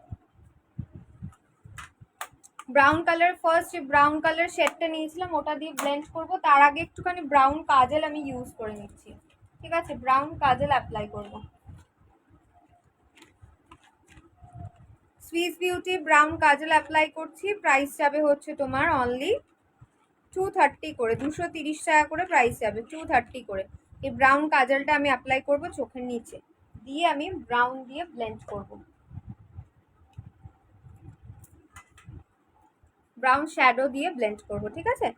ব্রাউন কালার, ফার্স্ট যে ব্রাউন কালার শেডটা নিয়েছিলাম ওটা দিয়ে ব্লেন্ড করব। তার আগে একটুখানি ব্রাউন কাজল আমি ইউজ করে নিচ্ছি, ঠিক আছে, ব্রাউন কাজল অ্যাপ্লাই করব। সুইস বিউটি ব্রাউন কাজল অ্যাপ্লাই করছি, প্রাইস যাবে হচ্ছে তোমার অনলি 230 করে, 230 টাকা করে প্রাইস যাবে, 230 করে। এই ব্রাউন কাজলটা আমি অ্যাপ্লাই করব চোখের নিচে, দিয়ে আমি ব্রাউন দিয়ে ব্লেন্ড করব। ব্রাউন শ্যাডো দিয়ে ব্লেন্ড করব, ঠিক আছে।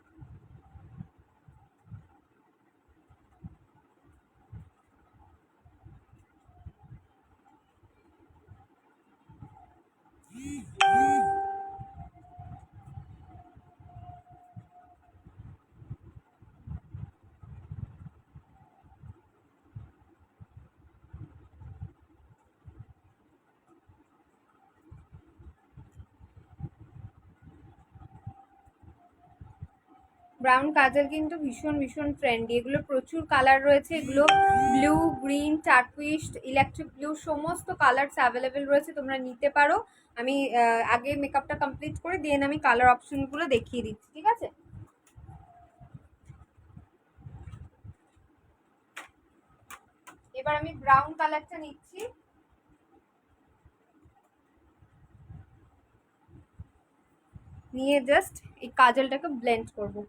ব্রাউন কাজল কিন্তু ভীষণ ভীষণ ট্রেন্ডি, এগুলো প্রচুর কালার রয়েছে, এগুলো ব্লু, গ্রিন, টার্কুইস্ট, ইলেকট্রিক ব্লু, সমস্ত কালারস অ্যাভেলেবেল রয়েছে, তোমরা নিতে পারো। আমি আগে মেকআপটা কমপ্লিট করে দেন আমি কালার অপশনগুলো দেখিয়ে দিচ্ছি, ঠিক আছে। এবার আমি ব্রাউন কালারটা নিচ্ছি, নিয়ে জাস্ট এই কাজলটাকে ব্লেন্ড করবো।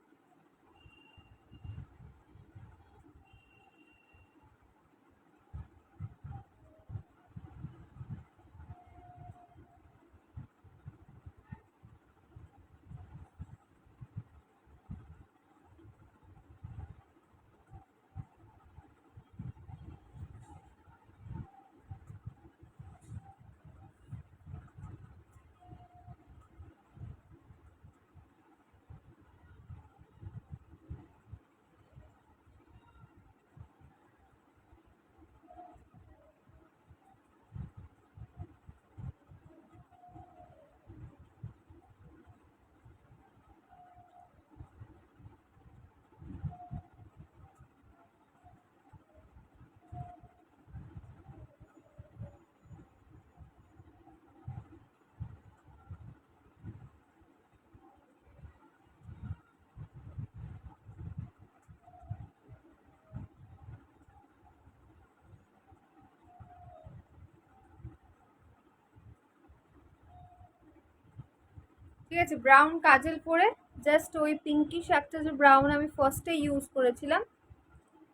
ঠিক আছে, ব্রাউন কাজল পরে জাস্ট ওই পিঙ্কিশ একটা যে ব্রাউন আমি ফার্স্টে ইউজ করেছিলাম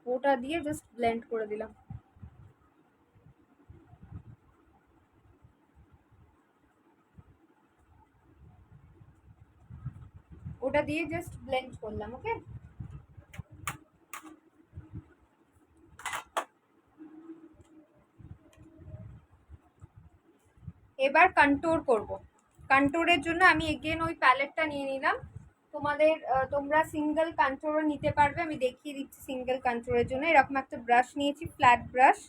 ওটা দিয়ে জাস্ট ব্লেন্ড করে দিলাম। ওটা দিয়ে জাস্ট ব্লেন্ড করলাম। ওকে, এবার কন্ট্যুর করব। কন্ট্যুরের জন্য আমি এগেন ওই প্যালেটটা নিয়ে নিলাম। তোমাদের তোমরা সিঙ্গেল কন্ট্যুরও নিতে পারবে, আমি দেখিয়ে দিচ্ছি। সিঙ্গেল কন্ট্যুরের জন্য এরকম একটা ব্রাশ নিয়েছি, ফ্ল্যাট ব্রাশ।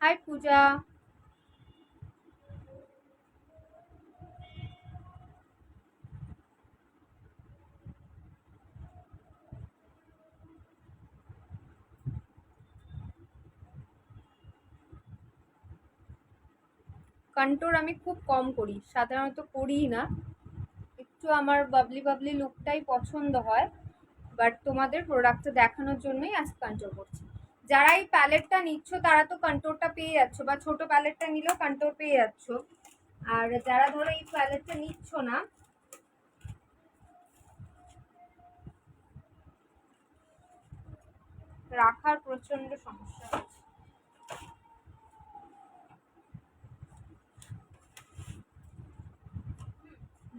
হাই পূজা। কন্ট্যুর আমি খুব কম করি, সাধারণত করিই না। একটু আমার বাবলি বাবলি লুকটাই পছন্দ হয়, বাট তোমাদের প্রোডাক্টটা দেখানোর জন্যই আজ কন্ট্যুর করছি। যারা এই প্যালেটটা নিচ্ছ তারা তো কন্ট্যুরটা পেয়ে যাচ্ছ, বা ছোট প্যালেটটা নিলেও কন্ট্যুর পেয়ে যাচ্ছ। আর যারা ধরো এই প্যালেটটা নিচ্ছ না, রাখার প্রচন্ড সমস্যা হচ্ছে।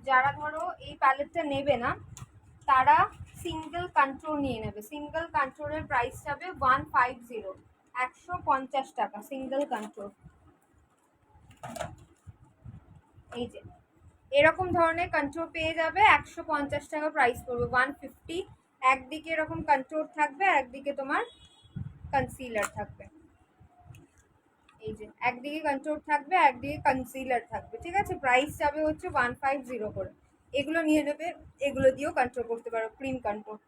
যারা ধরো এই প্যালেটটা নেবে না তারা সিঙ্গেল কন্ট্যুর নিয়ে নেবে। সিঙ্গেল কন্ট্যুরের প্রাইস যাবে 150, 150 টাকা সিঙ্গেল কন্ট্যুর। এই যে এরকম ধরনের কন্ট্যুর পেয়ে যাবে, 150 টাকা প্রাইস পড়বে, 150। একদিকে এরকম কন্ট্যুর থাকবে আর একদিকে তোমার কনসিলার থাকবে। এই যে একদিকে কন্ট্যুর থাকবে আর একদিকে কনসিলার থাকবে, ঠিক আছে। প্রাইস যাবে হচ্ছে 150 করে। এগুলো নিয়ে নেবে, এগুলো দিয়েও কন্ট্যুর করতে পারো, ক্রিম কন্ট্যুর।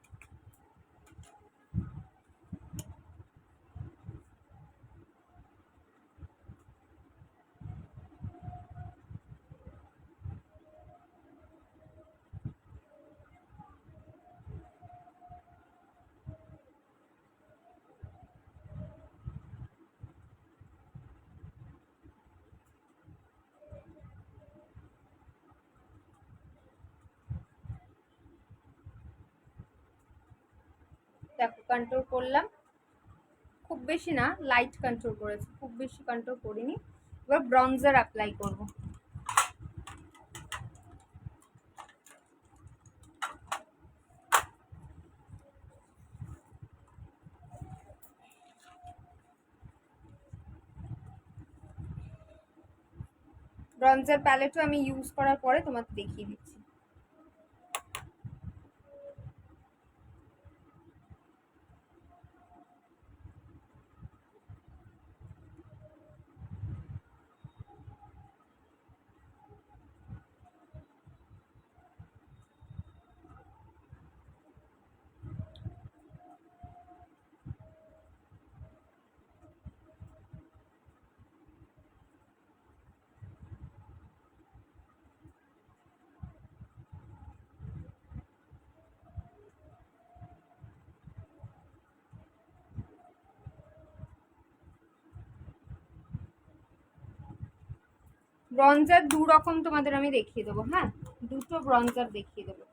দেখো কন্ট্যুর করলাম, খুব বেশি না, লাইট কন্ট্যুর করেছি, খুব বেশি কন্ট্যুর করিনি। এবার ব্রঞ্জার অ্যাপ্লাই করব। ব্রঞ্জার প্যালেটও আমি ইউজ করার পরে তোমাকে দেখিয়ে দিচ্ছি। ব্রঞ্জার দু রকম তোমাদের আমি দেখিয়ে দেবো, হ্যাঁ, দুটো ব্রঞ্জার দেখিয়ে দেবো,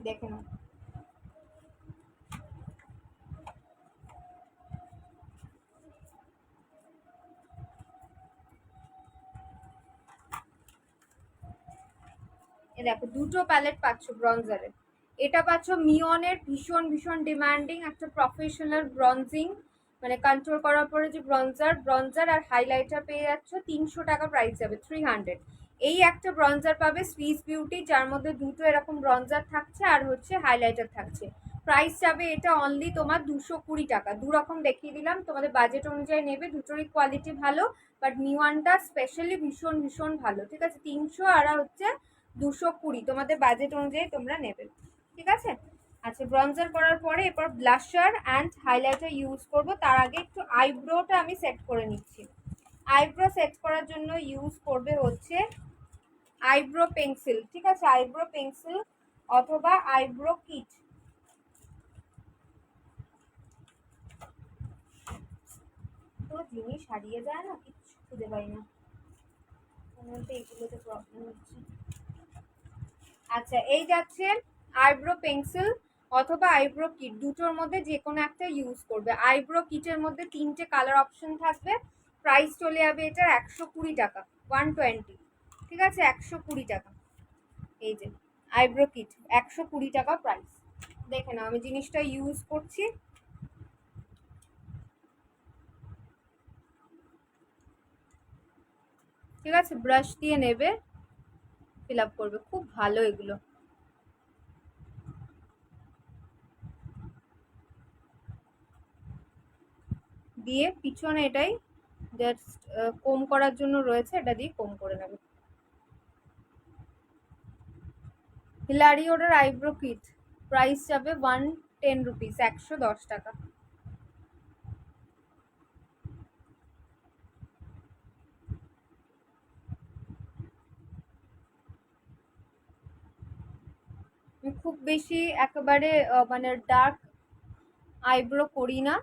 দেখে নাও। এ দেখো দুটো প্যালেট পাচ্ছ ব্রঞ্জারের। এটা পাচ্ছ মিওনের ভীষণ ভীষণ ডিমান্ডিং একটা প্রফেশনাল ব্রঞ্জিং, মানে কন্ট্রোল করার পরে যে ব্রঞ্জার, ব্রঞ্জার আর হাইলাইটার পেয়ে যাচ্ছ। 300 টাকা প্রাইস যাবে, 300। এই একটা ব্রঞ্জার পাবে সুইস বিউটি, যার মধ্যে দুটো এরকম ব্রঞ্জার থাকছে আর হচ্ছে হাইলাইটার থাকছে। প্রাইস যাবে এটা অনলি তোমার 220 টাকা। দু রকম দেখিয়ে দিলাম, তোমাদের বাজেট অনুযায়ী নেবে, দুটোরই কোয়ালিটি ভালো, বাট মিওয়ানটা স্পেশালি ভীষণ ভীষণ ভালো, ঠিক আছে। 300 আর হচ্ছে 220, তোমাদের বাজেট অনুযায়ী তোমরা নেবে, ঠিক আছে। আচ্ছা, ব্রঞ্জার করার পরে এরপর ব্লাশার অ্যান্ড হাইলাইটার ইউজ করব। তার আগে একটু আইব্রোটা আমি সেট করে নিচ্ছি। আইব্রো সেট করার জন্য ইউজ করবে হচ্ছে আইব্রো পেন্সিল, ঠিক আছে, আইব্রো পেন্সিল অথবা আইব্রো কিট। তো জিনিস হারিয়ে যায় না, কিচ্ছু খুঁজে পাই না, এগুলোতে প্রবলেম হচ্ছে। আচ্ছা, এই যাচ্ছে আইব্রো পেন্সিল অথবা আইব্রো কিট, দুটোর মধ্যে যে কোনো একটা ইউজ করবে। আইব্রো কিটের মধ্যে 3টে কালার অপশন থাকবে। প্রাইস চলে যাবে এটার 120 টাকা, 120, ঠিক আছে, 120 টাকা। এই যে আইব্রো কিট 120 টাকা প্রাইস। দেখে নাও, আমি জিনিসটা ইউজ করছি। ঠিক আছে, ব্রাশ দিয়ে নেবে, ফিল আপ করবে, খুব ভালো এগুলো। দিয়ে পিছনে এটাই জাস্ট কম করার জন্য রয়েছে, এটা দিয়ে কম করে নেবে। হিলারিওর আইব্রো কিট প্রাইস যাবে 110 রুপিস, 110 টাকা। খুব বেশি একেবারে মানে ডার্ক আইব্রো করি না,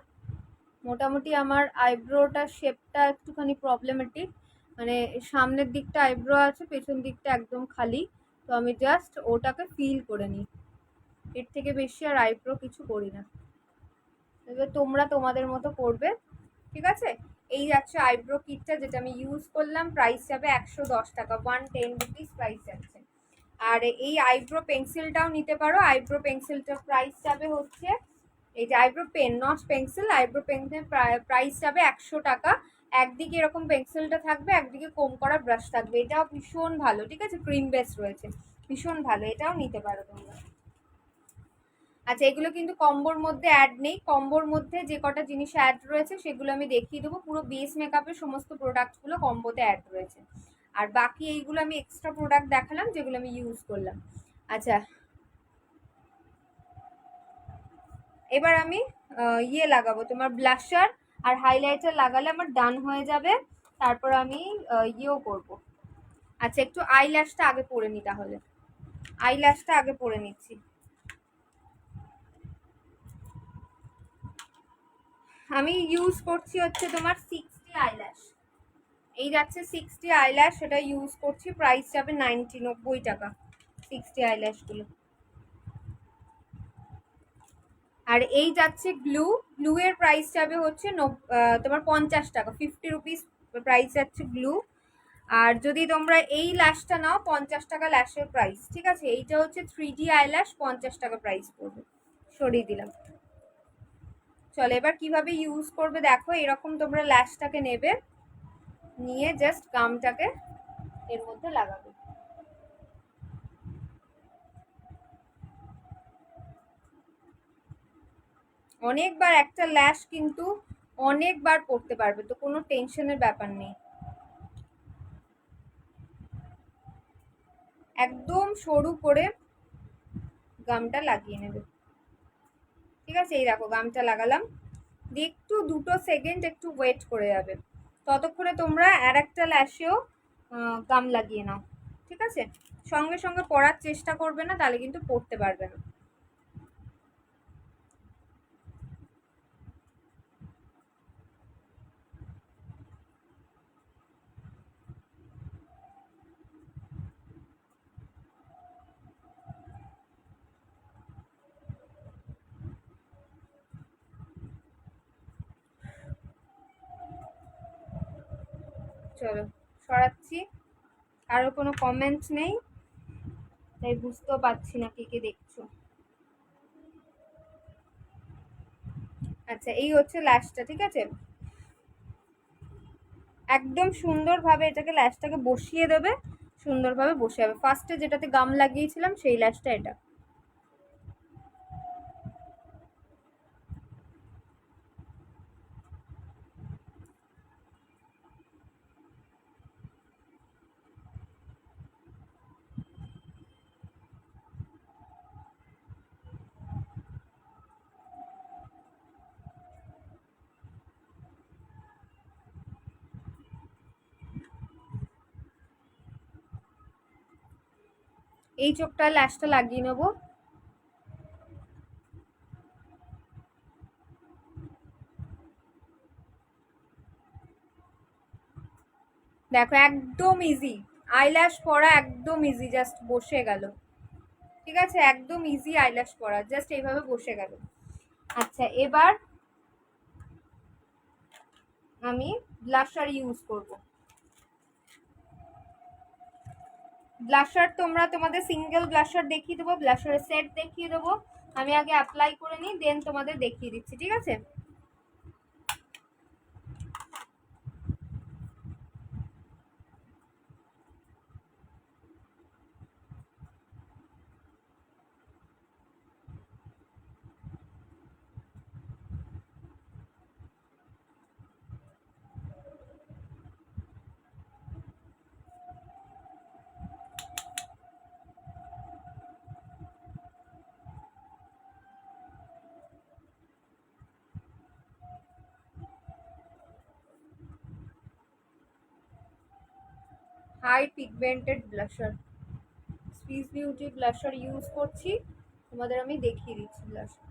মোটামুটি আমার আইব্রোটা শেপটা একটুখানি প্রবলেমেটিক, মানে সামনের দিকটা আইব্রো আছে, পেছন দিকটা একদম খালি, তো আমি জাস্ট ওটাকে ফিল করে নিই, এর থেকে বেশি আর আইব্রো কিছু করি না। এবার তোমরা তোমাদের মতো করবে, ঠিক আছে। এই যাচ্ছে আইব্রো কিটটা যেটা আমি ইউজ করলাম, প্রাইস যাবে 110 টাকা, 110 রুপিস প্রাইস যাচ্ছে। আর এই আইব্রো পেন্সিলটাও নিতে পারো, আইব্রো পেন্সিলটার প্রাইস যাবে হচ্ছে, এই যে eyebrow pen not pencil, eyebrow pencil price যাবে 100 টাকা। একদিকে এরকম পেন্সিলটা থাকবে, একদিকে কম করা ব্রাশ থাকবে, এটাও ভীষণ ভালো, ঠিক আছে, ক্রিম বেস রয়েছে, ভীষণ ভালো, এটাও নিতে পারো তোমরা। আচ্ছা, এগুলো কিন্তু কম্বোর মধ্যে অ্যাড নেই, কম্বোর মধ্যে যে কটা জিনিস অ্যাড রয়েছে সেগুলো আমি দেখিয়ে দেবো, পুরো বেস মেকআপের সমস্ত প্রোডাক্টগুলো কম্বোতে অ্যাড রয়েছে, আর বাকি এইগুলো আমি এক্সট্রা প্রোডাক্ট দেখালাম যেগুলো আমি ইউজ করলাম। আচ্ছা, এবার আমি ইয়ে লাগাবো, তোমার ব্লাশার আর হাইলাইটার লাগালে আমার ডান হয়ে যাবে, তারপর আমি ইয়েও করব। আচ্ছা, একটু আইল্যাশটা আগে পরে নি, তাহলে আইল্যাশটা আগে পরে নিচ্ছি। আমি ইউজ করছি হচ্ছে তোমার 60 আইল্যাশ, এই যাচ্ছে 60 আইল্যাশ, সেটা ইউজ করছি, প্রাইস যাবে 90 টাকা 60 আইল্যাশগুলো। আর এই যাচ্ছে গ্লু, গ্লু এর প্রাইস যাবে হচ্ছে তোমার 50 টাকা, 50 রুপিস প্রাইস যাচ্ছে গ্লু। আর যদি তোমরা এই ল্যাশটা নাও, 50 টাকা ল্যাশের প্রাইস, ঠিক আছে। এইটা হচ্ছে 3D আইল্যাশ, 50 টাকা প্রাইস পড়বে, সরিয়ে দিলাম। চলো, এবার কিভাবে ইউজ করবে দেখো, এরকম তোমরা ল্যাশটাকে নেবে, নিয়ে জাস্ট গামটাকে এর মধ্যে লাগাবে। অনেকবার একটা ল্যাশ কিন্তু অনেকবার পড়তে পারবে, তো কোনো টেনশনের ব্যাপার নেই। একদম সরু করে গামটা লাগিয়ে নেবে, ঠিক আছে। এই দেখো গামটা লাগালাম, দিয়ে একটু 2 সেকেন্ড একটু ওয়েট করে যাবে, ততক্ষণে তোমরা আর একটা ল্যাশেও গাম লাগিয়ে নাও, ঠিক আছে। সঙ্গে সঙ্গে পড়ার চেষ্টা করবে না, তাহলে কিন্তু পড়তে পারবে না। চলো, সরাচ্ছি। আরো কোনো কমেন্ট নেই, তাই বুঝতেও পারছি না কে কে দেখছো। আচ্ছা, এই হচ্ছে ল্যাশটা, ঠিক আছে। একদম সুন্দরভাবে এটাকে ল্যাশটাকে বসিয়ে দেবে, সুন্দরভাবে বসে যাবে। ফার্স্টে যেটাতে গাম লাগিয়েছিলাম সেই ল্যাশটা এটা। এই চোখটা ল্যাশটা লাগিয়ে নেবো। দেখো একদম ইজি, আইল্যাশ পরা একদম ইজি, জাস্ট বসে গেল। ঠিক আছে, একদম ইজি আইল্যাশ পরা, জাস্ট এইভাবে বসে গেল। আচ্ছা, এবার আমি ব্লাশার ইউজ করব। ব্লাশার তোমরা তোমাদের সিঙ্গেল ব্লাশার দেখিয়ে দেবো, ব্লাশারের সেট দেখিয়ে দেবো। আমি আগে অ্যাপ্লাই করে নিই, দেন তোমাদের দেখিয়ে দিচ্ছি, ঠিক আছে? High pigmented blusher, Swiss beauty blusher use করছি, তোমাদের আমি দেখিয়ে দিচ্ছি ব্লাশার।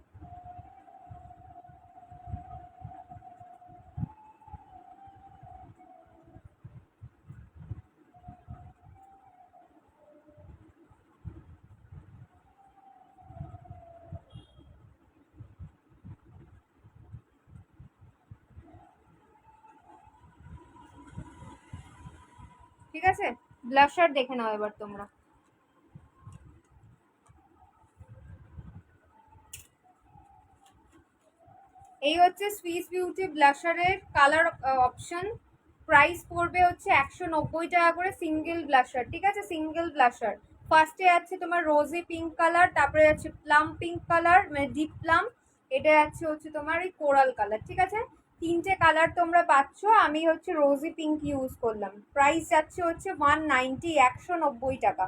ঠিক আছে, ব্লাশার দেখে নাও এবার তোমরা। এই হচ্ছে সুইস বিউটি ব্লাশারের কালার অপশন। প্রাইস পড়বে হচ্ছে 190 টাকা করে সিঙ্গেল ব্লাশার, ঠিক আছে? সিঙ্গেল ব্লাশার ফার্স্টে আছে তোমার রোজি পিঙ্ক কালার, তারপরে আছে প্লাম পিঙ্ক কালার, মানে ডিপ প্লাম, এটা আছে হচ্ছে তোমার এই কোরাল কালার, ঠিক আছে? তিনটে কালার তোমরা পাচ্ছ। আমি হচ্ছে রোজি পিঙ্ক ইউজ করলাম। প্রাইস যাচ্ছে হচ্ছে 190, 190 টাকা,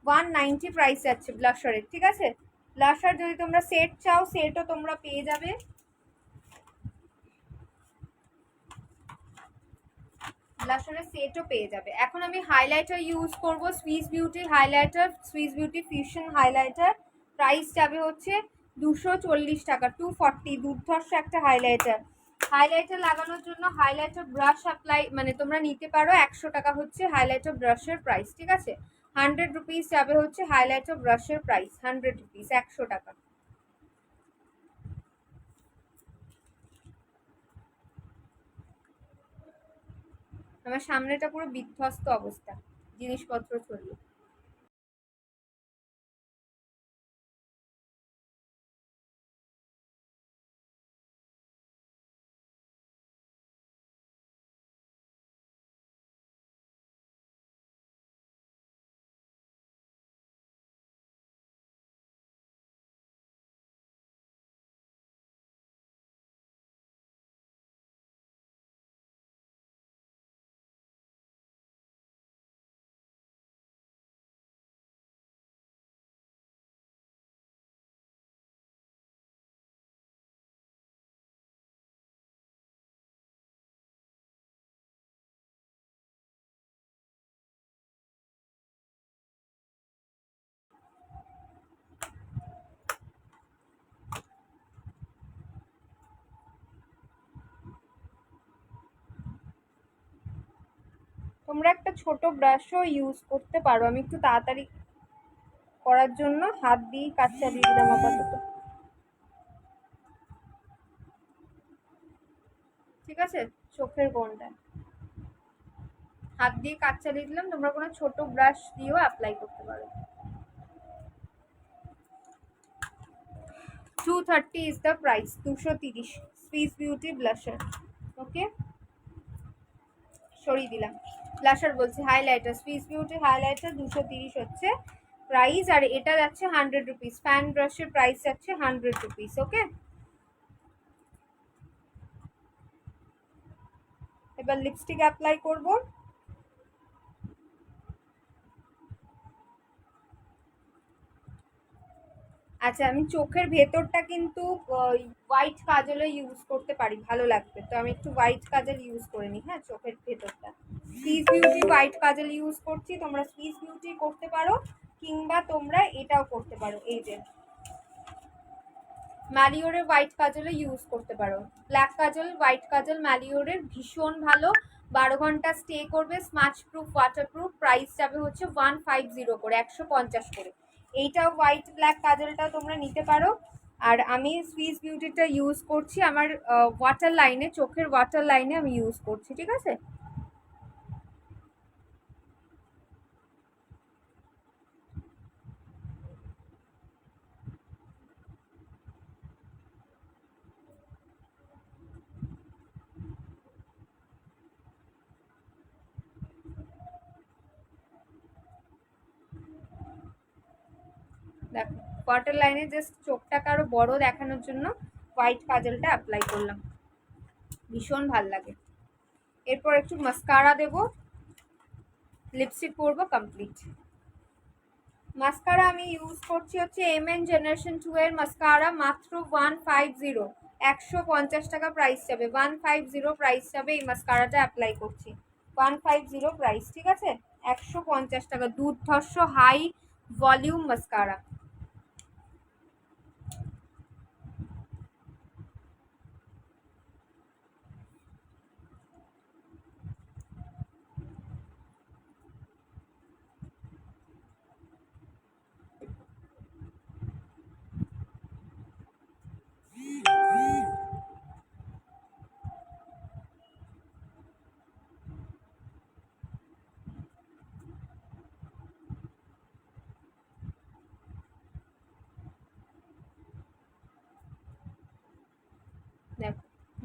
190 প্রাইস যাচ্ছে ব্লাশারের, ঠিক আছে? ব্লাশার যদি তোমরা সেট চাও, সেটও তোমরা পেয়ে যাবে। ব্লাশারের সেটও পেয়ে যাবে। এখন আমি হাইলাইটার ইউজ করব, Swiss beauty highlighter, Swiss beauty fusion highlighter. Price যাবে হচ্ছে 240 টাকা, 240, দুর্ধর্ষ একটা হাইলাইটার। হাইলাইটার লাগানোর জন্য হাইলাইটার ব্রাশ অ্যাপ্লাই মানে তোমরা নিতে পারো, 100 টাকা হচ্ছে হাইলাইটার ব্রাশের প্রাইস, ঠিক আছে? 100 রুপিস যাবে হচ্ছে হাইলাইটার ব্রাশের প্রাইস, 100 রুপিস, 100 টাকা। আমার সামনেটা পুরো বিধ্বস্ত অবস্থা জিনিসপত্র ছড়িয়ে। তোমরা একটা ছোট ব্রাশও ইউজ করতে পারো। আমি একটু তাড়াতাড়ি করার জন্য হাত দিয়ে কাজ চালিয়ে দিলাম আপাতত, ঠিক আছে? চোখের কোণটা হাত দিয়ে কাজ চালিয়ে দিলাম, তোমরা কোনো ছোট ব্রাশ দিয়েও অ্যাপ্লাই করতে পারো। 230 is the price, 230 Swiss beauty blusher. Okay, সরিয়ে দিলাম। ব্লাশার বলছি, হাইলাইটার, সুইস বিউটি হাইলাইটার 230 হচ্ছে প্রাইস, আর এটা যাচ্ছে 100 রুপিস। ফ্যান ব্রাশের প্রাইস যাচ্ছে 100 রুপিস। ওকে, এবার লিপস্টিক অ্যাপ্লাই করব। আচ্ছা, আমি চোখের ভেতরটা কিন্তু হোয়াইট কাজলে ইউজ করতে পারি, ভালো লাগবে, তো আমি একটু হোয়াইট কাজল ইউজ করে নিই। হ্যাঁ, চোখের ভেতরটা সুইস বিউটি হোয়াইট কাজল ইউজ করছি, তোমরা সুইস বিউটি করতে পারো, কিংবা তোমরা এটাও করতে পারো, এই যে ম্যালিওরের হোয়াইট কাজলও ইউজ করতে পারো। ব্ল্যাক কাজল, হোয়াইট কাজল ম্যালিওরের ভীষণ ভালো, 12 ঘন্টা স্টে করবে, smudge proof, water proof. Price যাবে হচ্ছে 150 করে, 150 করে। এইটা হোয়াইট ব্ল্যাক কাজলটা তোমরা নিতে পারো। আর আমি সুইস বিউটিটা ইউজ করছি আমার ওয়াটার লাইনে, চোখের ওয়াটার লাইনে আমি ইউজ করছি, ঠিক আছে। দেখো ওয়াটার লাইনে জাস্ট চোখটাকে আরো বড় দেখানোর জন্য হোয়াইট কাজলটা অ্যাপ্লাই করলাম, ভীষণ ভাল লাগে। এরপর একটু মাস্কারা দেব, লিপস্টিক পরবো কমপ্লিট। মাস্কারা আমি ইউজ করছি হচ্ছে এমএন জেনারেশন 2 এর মাস্কারা, মাত্র 150, 150 টাকা প্রাইস যাবে, 150 প্রাইস যাবে। এই মাস্কারাটা অ্যাপ্লাই করছি 150 প্রাইস, ঠিক আছে। 150 টাকা, দুর্ধর্ষ হাই ভলিউম মাস্কারা। দেখো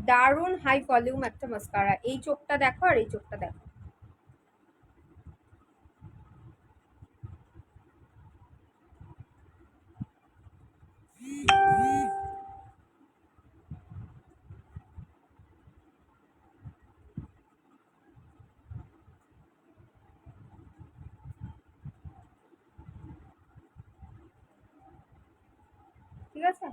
দারুণ হাই ভলিউম একটা মাস্কারা। এই চোখটা দেখো আর এই চোখটা দেখো, ঠিক আছে।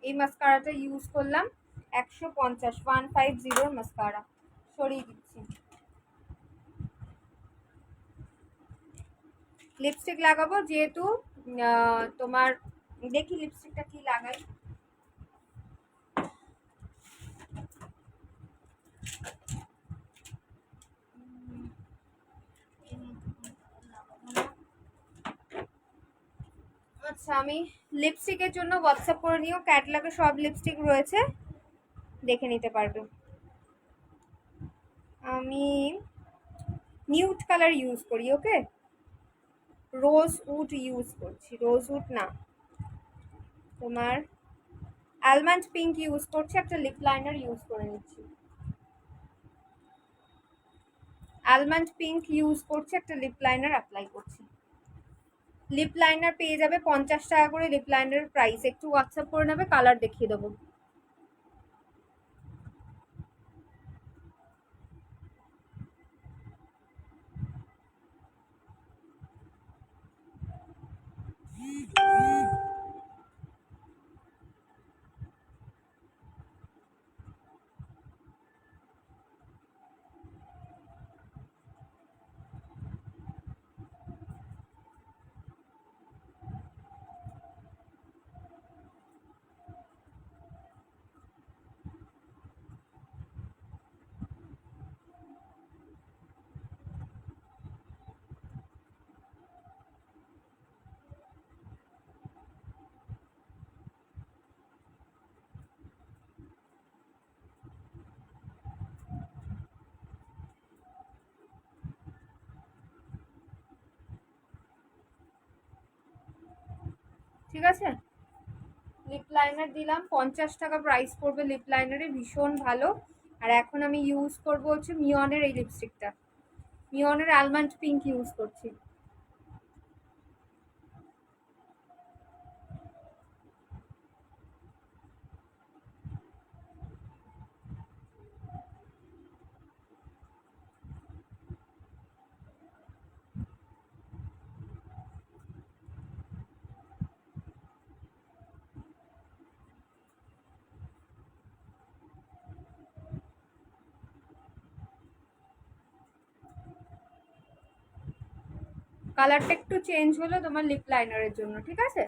এই মাস্কারাটা ইউজ করলাম 150, 150 মাস্কারা। সরিয়ে দিচ্ছি। লিপস্টিক লাগাবো যেহেতু তোমার, দেখি লিপস্টিকটা কি লাগাই। আচ্ছা আমি লিপস্টিকের জন্য হোয়াটসঅ্যাপ করে নিও, ক্যাটলগে সব লিপস্টিক রয়েছে, দেখে নিতে পারবে। আমি নিউড কালার ইউজ করি, ওকে। রোজ উড ইউজ করছি, রোজ উড না, তোমার আলমন্ড পিঙ্ক ইউজ করছি। একটা লিপ লাইনার ইউজ করে নিচ্ছি, আলমন্ড পিঙ্ক ইউজ করছি, একটা লিপ লাইনার অ্যাপ্লাই করছি। লিপ লাইনার পেয়ে যাবে 50 টাকা করে লিপ লাইনারের প্রাইস, একটু হোয়াটসঅ্যাপ করে নেবে, কালার দেখিয়ে দেবো। ঠিক আছে, লিপ লাইনার দিলাম, 50 টাকা প্রাইস পড়বে লিপ লাইনারে, ভীষণ ভালো। আর এখন আমি ইউজ করব হচ্ছে মিয়নের এই লিপস্টিকটা, মিয়নের আলমন্ড পিঙ্ক ইউজ করছি। কালারটা একটু চেঞ্জ হলো তোমার লিপ লাইনারের জন্য, ঠিক আছে।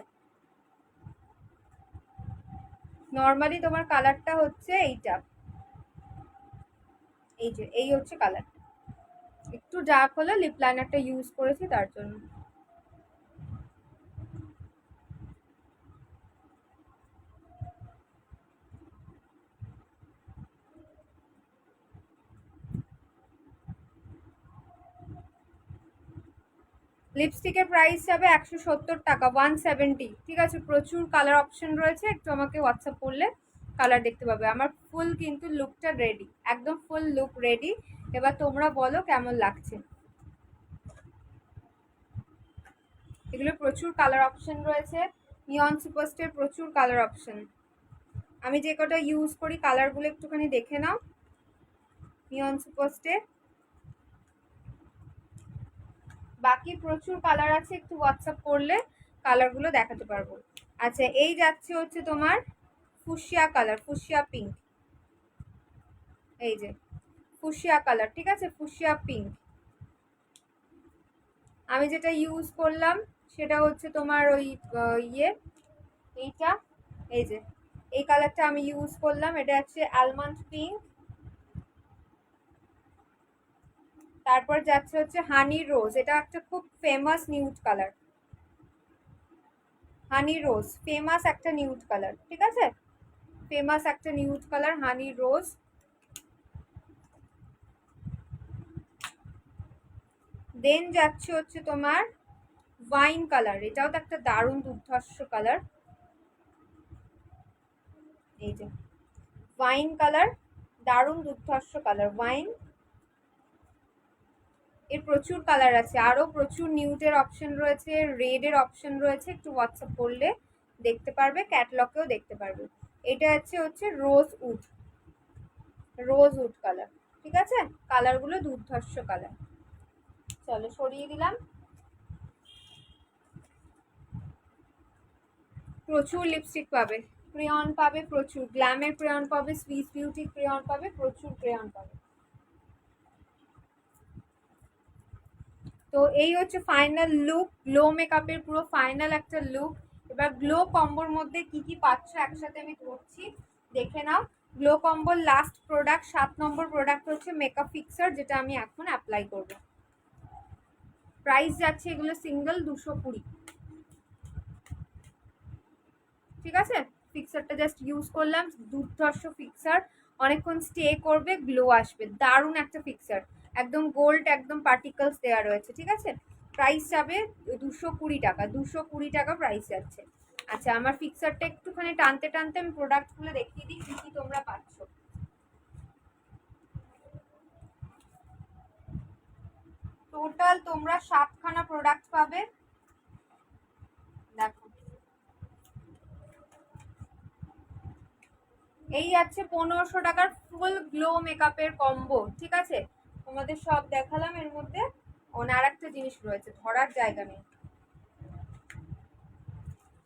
নর্মালি তোমার কালারটা হচ্ছে এইটা, এই যে এই হচ্ছে কালার। একটু ডার্ক হলো, লিপ লাইনারটা ইউজ করেছি তার জন্য। লিপস্টিকের প্রাইস যাবে 170 টাকা, 170। ঠিক আছে, প্রচুর কালার অপশন রয়েছে, একটু আমাকে হোয়াটসঅ্যাপ করলে কালার দেখতে পাবে। আমার ফুল কিন্তু লুকটা রেডি, একদম ফুল লুক রেডি। এবার তোমরা বলো কেমন লাগছে। এগুলো প্রচুর কালার অপশন রয়েছে, নিয়ন সুপারস্টার প্রচুর কালার অপশন। আমি যে কটা ইউজ করি কালারগুলো একটুখানি দেখে নাও। নিয়ন সুপারস্টার, বাকি প্রচুর কালার আছে, একটু হোয়াটসঅ্যাপ করলে কালারগুলো দেখাতে পারবো। আচ্ছা, এই যাচ্ছে হচ্ছে তোমার ফুশিয়া কালার, ফুশিয়া পিঙ্ক। এই যে ফুশিয়া কালার, ঠিক আছে, ফুশিয়া পিঙ্ক। আমি যেটা ইউজ করলাম সেটা হচ্ছে তোমার ওই এইটা, এই যে এই কালারটা আমি ইউজ করলাম, এটা হচ্ছে আলমন্ড পিঙ্ক। তারপর যাচ্ছে হচ্ছে হানি রোজ, এটা একটা খুব ফেমাস নিউড কালার। হানি রোজ ফেমাস একটা নিউড কালার, ঠিক আছে, ফেমাস একটা নিউড কালার হানি রোজ। দেন যাচ্ছে হচ্ছে তোমার ওয়াইন কালার, এটাও তো একটা দারুণ দুর্ধর্ষ কালার। এই যে ওয়াইন কালার, দারুণ দুর্ধর্ষ কালার ওয়াইন। এর প্রচুর কালার আছে, আরো প্রচুর নিউডের অপশন রয়েছে, রেডের অপশন রয়েছে, একটু হোয়াটসঅ্যাপ করলে দেখতে পারবে, ক্যাটলগেও দেখতে পারবে। এটা হচ্ছে রোজ উড, রোজ উড কালার, ঠিক আছে, কালারগুলো দুর্ধর্ষ কালার। চলো সরিয়ে দিলাম। প্রচুর লিপস্টিক পাবে, ক্রেয়ন পাবে প্রচুর, গ্ল্যামের ক্রেয়ন পাবে, সুইস বিউটি ক্রেয়ন পাবে, প্রচুর ক্রেয়ন পাবে। তো এই হচ্ছে ফাইনাল লুক, গ্লো মেকআপের পুরো ফাইনাল একটা লুক। এবার গ্লো কম্বোর মধ্যে কি কি পাচ্ছ একসাথে আমি করছি, দেখে নাও। গ্লো কম্বোর লাস্ট প্রোডাক্ট 7 নম্বর প্রোডাক্ট হচ্ছে মেকআপ ফিক্সার, যেটা আমি এখন অ্যাপ্লাই করব। প্রাইস যাচ্ছে এগুলো সিঙ্গেল 220, ঠিক আছে। ফিক্সারটা জাস্ট ইউজ করলাম, দুর্ধর্ষ ফিক্সার, অনেকক্ষণ স্টে করবে, গ্লো আসবে, দারুণ একটা ফিক্সার, একদম গোল্ড, একদম পার্টিকলস দেওয়া রয়েছে, ঠিক আছে। প্রাইস যাবে 220 টাকা, 220 টাকা প্রাইস যাচ্ছে। আচ্ছা, আমার ফিক্সারটা একটুখানি টানতে টানতে আমি প্রোডাক্টগুলো দেখিয়ে দিই কি কি তোমরা পাচ্ছ। টোটাল তোমরা 7খানা প্রোডাক্ট পাবে, দেখো। এই যাচ্ছে 1500 টাকার ফুল গ্লো মেকআপের কম্বো, ঠিক আছে। তোমাদের সব দেখালাম, এর মধ্যে আর একটা জিনিস রয়েছে, ধরার জায়গা নেই।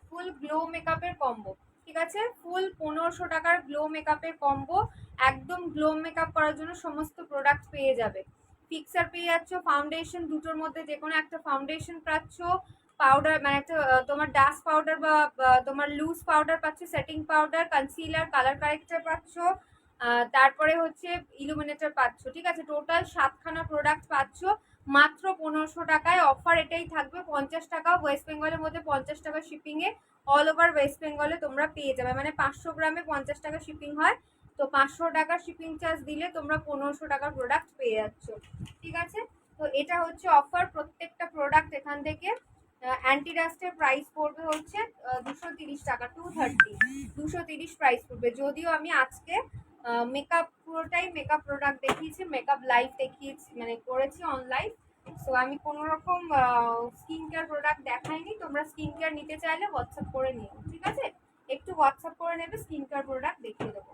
ফুল গ্লো মেকআপের কম্বো, ঠিক আছে, ফুল 1500 টাকার গ্লো মেকআপের কম্বো। একদম গ্লো মেকআপ করার জন্য সমস্ত প্রোডাক্ট পেয়ে যাবে। ফিক্সার পেয়ে যাচ্ছ, ফাউন্ডেশন দুটোর মধ্যে যে কোনো একটা ফাউন্ডেশন পাচ্ছ, পাউডার মানে একটা তোমার ডাস্ট পাউডার বা তোমার লুজ পাউডার পাচ্ছ, setting powder, concealer, colour corrector পাচ্ছ, তারপরে হচ্ছে ইলুমিনেটর পাচ্ছ, ঠিক আছে। টোটাল 7খানা প্রোডাক্ট পাচ্ছ মাত্র 1500 টাকায়। অফার এটাই থাকবে, 50 টাকা ওয়েস্ট বেঙ্গলের মধ্যে, 50 টাকা শিপিংয়ে অল ওভার ওয়েস্ট বেঙ্গলে তোমরা পেয়ে যাবে। মানে 500 গ্রামে 50 টাকা শিপিং হয়, তো 500 টাকা শিপিং চার্জ দিলে তোমরা 1500 টাকার প্রোডাক্ট পেয়ে যাচ্ছ, ঠিক আছে। তো এটা হচ্ছে অফার, প্রত্যেকটা প্রোডাক্ট এখান থেকে। অ্যান্টি ডাস্টের প্রাইস পড়বে হচ্ছে 230 টাকা, 230 প্রাইস পড়বে। যদিও আমি আজকে মেকআপ পুরোটাই মেকআপ প্রোডাক্ট দেখিয়েছি, মেকআপ লাইভ দেখিয়েছি, মানে করেছি অনলাইন। সো আমি কোনো রকম স্কিন কেয়ার প্রোডাক্ট দেখাইনি। তোমরা স্কিন কেয়ার নিতে চাইলে হোয়াটসঅ্যাপ করে নিও, ঠিক আছে, একটু হোয়াটসঅ্যাপ করে নেবে, স্কিন কেয়ার প্রোডাক্ট দেখিয়ে দেবো।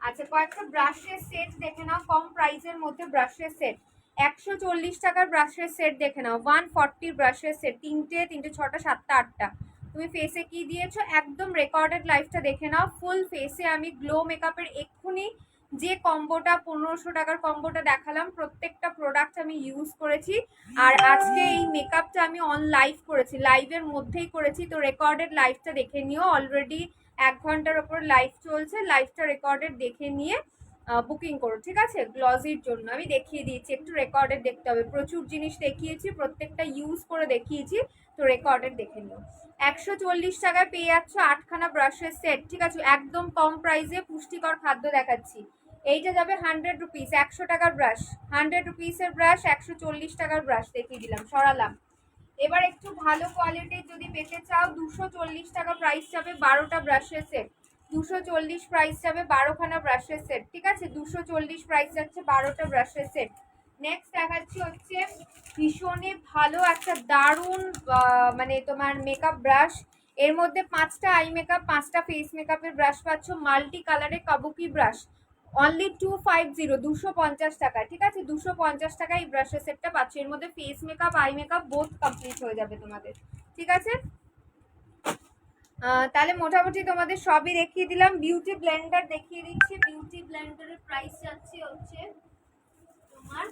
আচ্ছা, কয়েকটা ব্রাশের সেট দেখে নাও, কম প্রাইসের মধ্যে ব্রাশের সেট। 140 টাকার ব্রাশের সেট দেখে নাও, 140 ব্রাশের সেট, তিনটে 6টা 7টা 8টা। তুমি ফেসে কি দিয়েছো, একদম রেকর্ডেড লাইফটা দেখে নাও। ফুল ফেসে আমি গ্লো মেকআপের এক্ষুনি যে কম্বোটা 1500 টাকার কম্বোটা দেখালাম, প্রত্যেকটা প্রোডাক্ট আমি ইউজ করেছি। আর আজকে এই মেকআপটা আমি অন লাইভ করেছি, লাইভের মধ্যেই করেছি। তো রেকর্ডেড লাইভটা দেখে নিও, অলরেডি 1 ঘন্টার ওপর লাইভ চলছে, লাইভটা রেকর্ডেড দেখে নিয়ে বুকিং করো, ঠিক আছে? গ্লসির জন্য আমি দেখিয়ে দিয়েছি, একটু রেকর্ডেড দেখতে হবে, প্রচুর জিনিস দেখিয়েছি, প্রত্যেকটা ইউজ করে দেখিয়েছি, তো রেকর্ডেড দেখে নিও। 140 টাকায় পেয়ে যাচ্ছ 8খানা ব্রাশের সেট, ঠিক আছে? একদম কম প্রাইসে পুষ্টিকর খাদ্য দেখাচ্ছি। এইটা যাবে 100 রুপিস, 100 টাকার ব্রাশ, 100 রুপিসের ব্রাশ, 140 টাকার ব্রাশ দেখিয়ে দিলাম, সরালাম। এবার একটু ভালো কোয়ালিটির যদি পেতে চাও, 240 টাকা প্রাইস যাবে 12টা ব্রাশের সেট, 240 প্রাইস যাবে 12খানা ব্রাশের সেট, ঠিক আছে? 240 প্রাইস যাচ্ছে 12টা ব্রাশের সেট। নেক্সট দেখাচ্ছি হচ্ছে ভীষণই ভালো একটা দারুণ মানে তোমার মেকআপ ব্রাশ, এর মধ্যে 5টা আই মেকআপ, 5টা ফেস মেকআপের ব্রাশ পাচ্ছ, মাল্টি কালারের কাবুকি ব্রাশ, অনলি 250, 250 টাকা, ঠিক আছে? 250 টাকায় এই ব্রাশের সেটটা পাচ্ছ, এর মধ্যে face makeup eye makeup both complete হয়ে যাবে তোমাদের, ঠিক আছে? তাহলে মোটামুটি তোমাদের সবই দেখিয়ে দিলাম। বিউটি ব্লেন্ডার দেখিয়ে দিচ্ছি, বিউটি ব্লেন্ডারের প্রাইস যাচ্ছে হচ্ছে তোমার,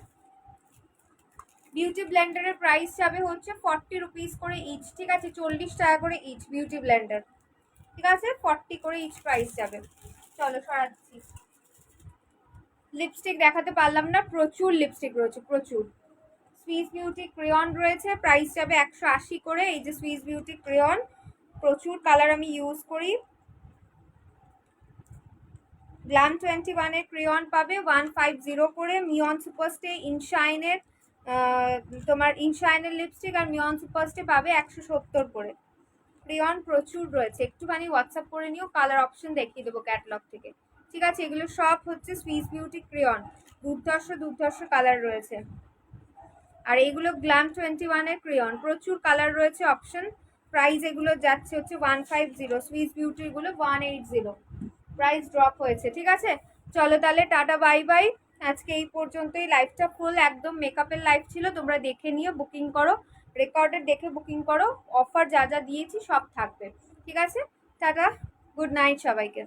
বিউটি ব্লেন্ডারের প্রাইস যাবে হচ্ছে 40 রুপিস করে ইচ, ঠিক আছে? 40 টাকা করে ইচ বিউটি ব্লেন্ডার, ঠিক আছে? 40 করে ইচ প্রাইস যাবে। চলো সরাচ্ছি। লিপস্টিক দেখাতে পারলাম না, প্রচুর লিপস্টিক রয়েছে, প্রচুর। সুইস বিউটি ক্রেয়ন রয়েছে, প্রাইস যাবে 180 করে, এই যে সুইস বিউটি ক্রেয়ন, প্রচুর কালার আমি ইউজ করি। গ্ল্যাম 21-এর ক্রেয়ন পাবে 150 করে, মিয়ন সুপারস্টে ইনশাইনের তোমার ইনশাইনের লিপস্টিক আর মিয়ন সুপারস্টে পাবে 170 করে। ক্রেয়ন প্রচুর রয়েছে, একটুখানি হোয়াটসঅ্যাপ করে নিও, কালার অপশন দেখিয়ে দেবো ক্যাটালগ থেকে, ঠিক আছে? এগুলো সব হচ্ছে সুইস বিউটি ক্রেয়ন, দুর্ধর্ষ দুর্ধর্ষ কালার রয়েছে। আর এইগুলো গ্ল্যাম 21-এর ক্রেয়ন, প্রচুর কালার রয়েছে, অপশন। প্রাইস এগুলো যাচ্ছে হচ্ছে 150, সুইস বিউটিগুলো 180, প্রাইস ড্রপ হয়েছে, ঠিক আছে? চলো তাহলে টাটা বাই বাই, আজকে এই পর্যন্তই। লাইভটা ফুল একদম মেকআপের লাইভ ছিল, তোমরা দেখে নিও, বুকিং করো, রেকর্ডেড দেখে বুকিং করো, অফার যা যা দিয়েছি সব থাকবে, ঠিক আছে? টাটা, গুড নাইট সবাইকে।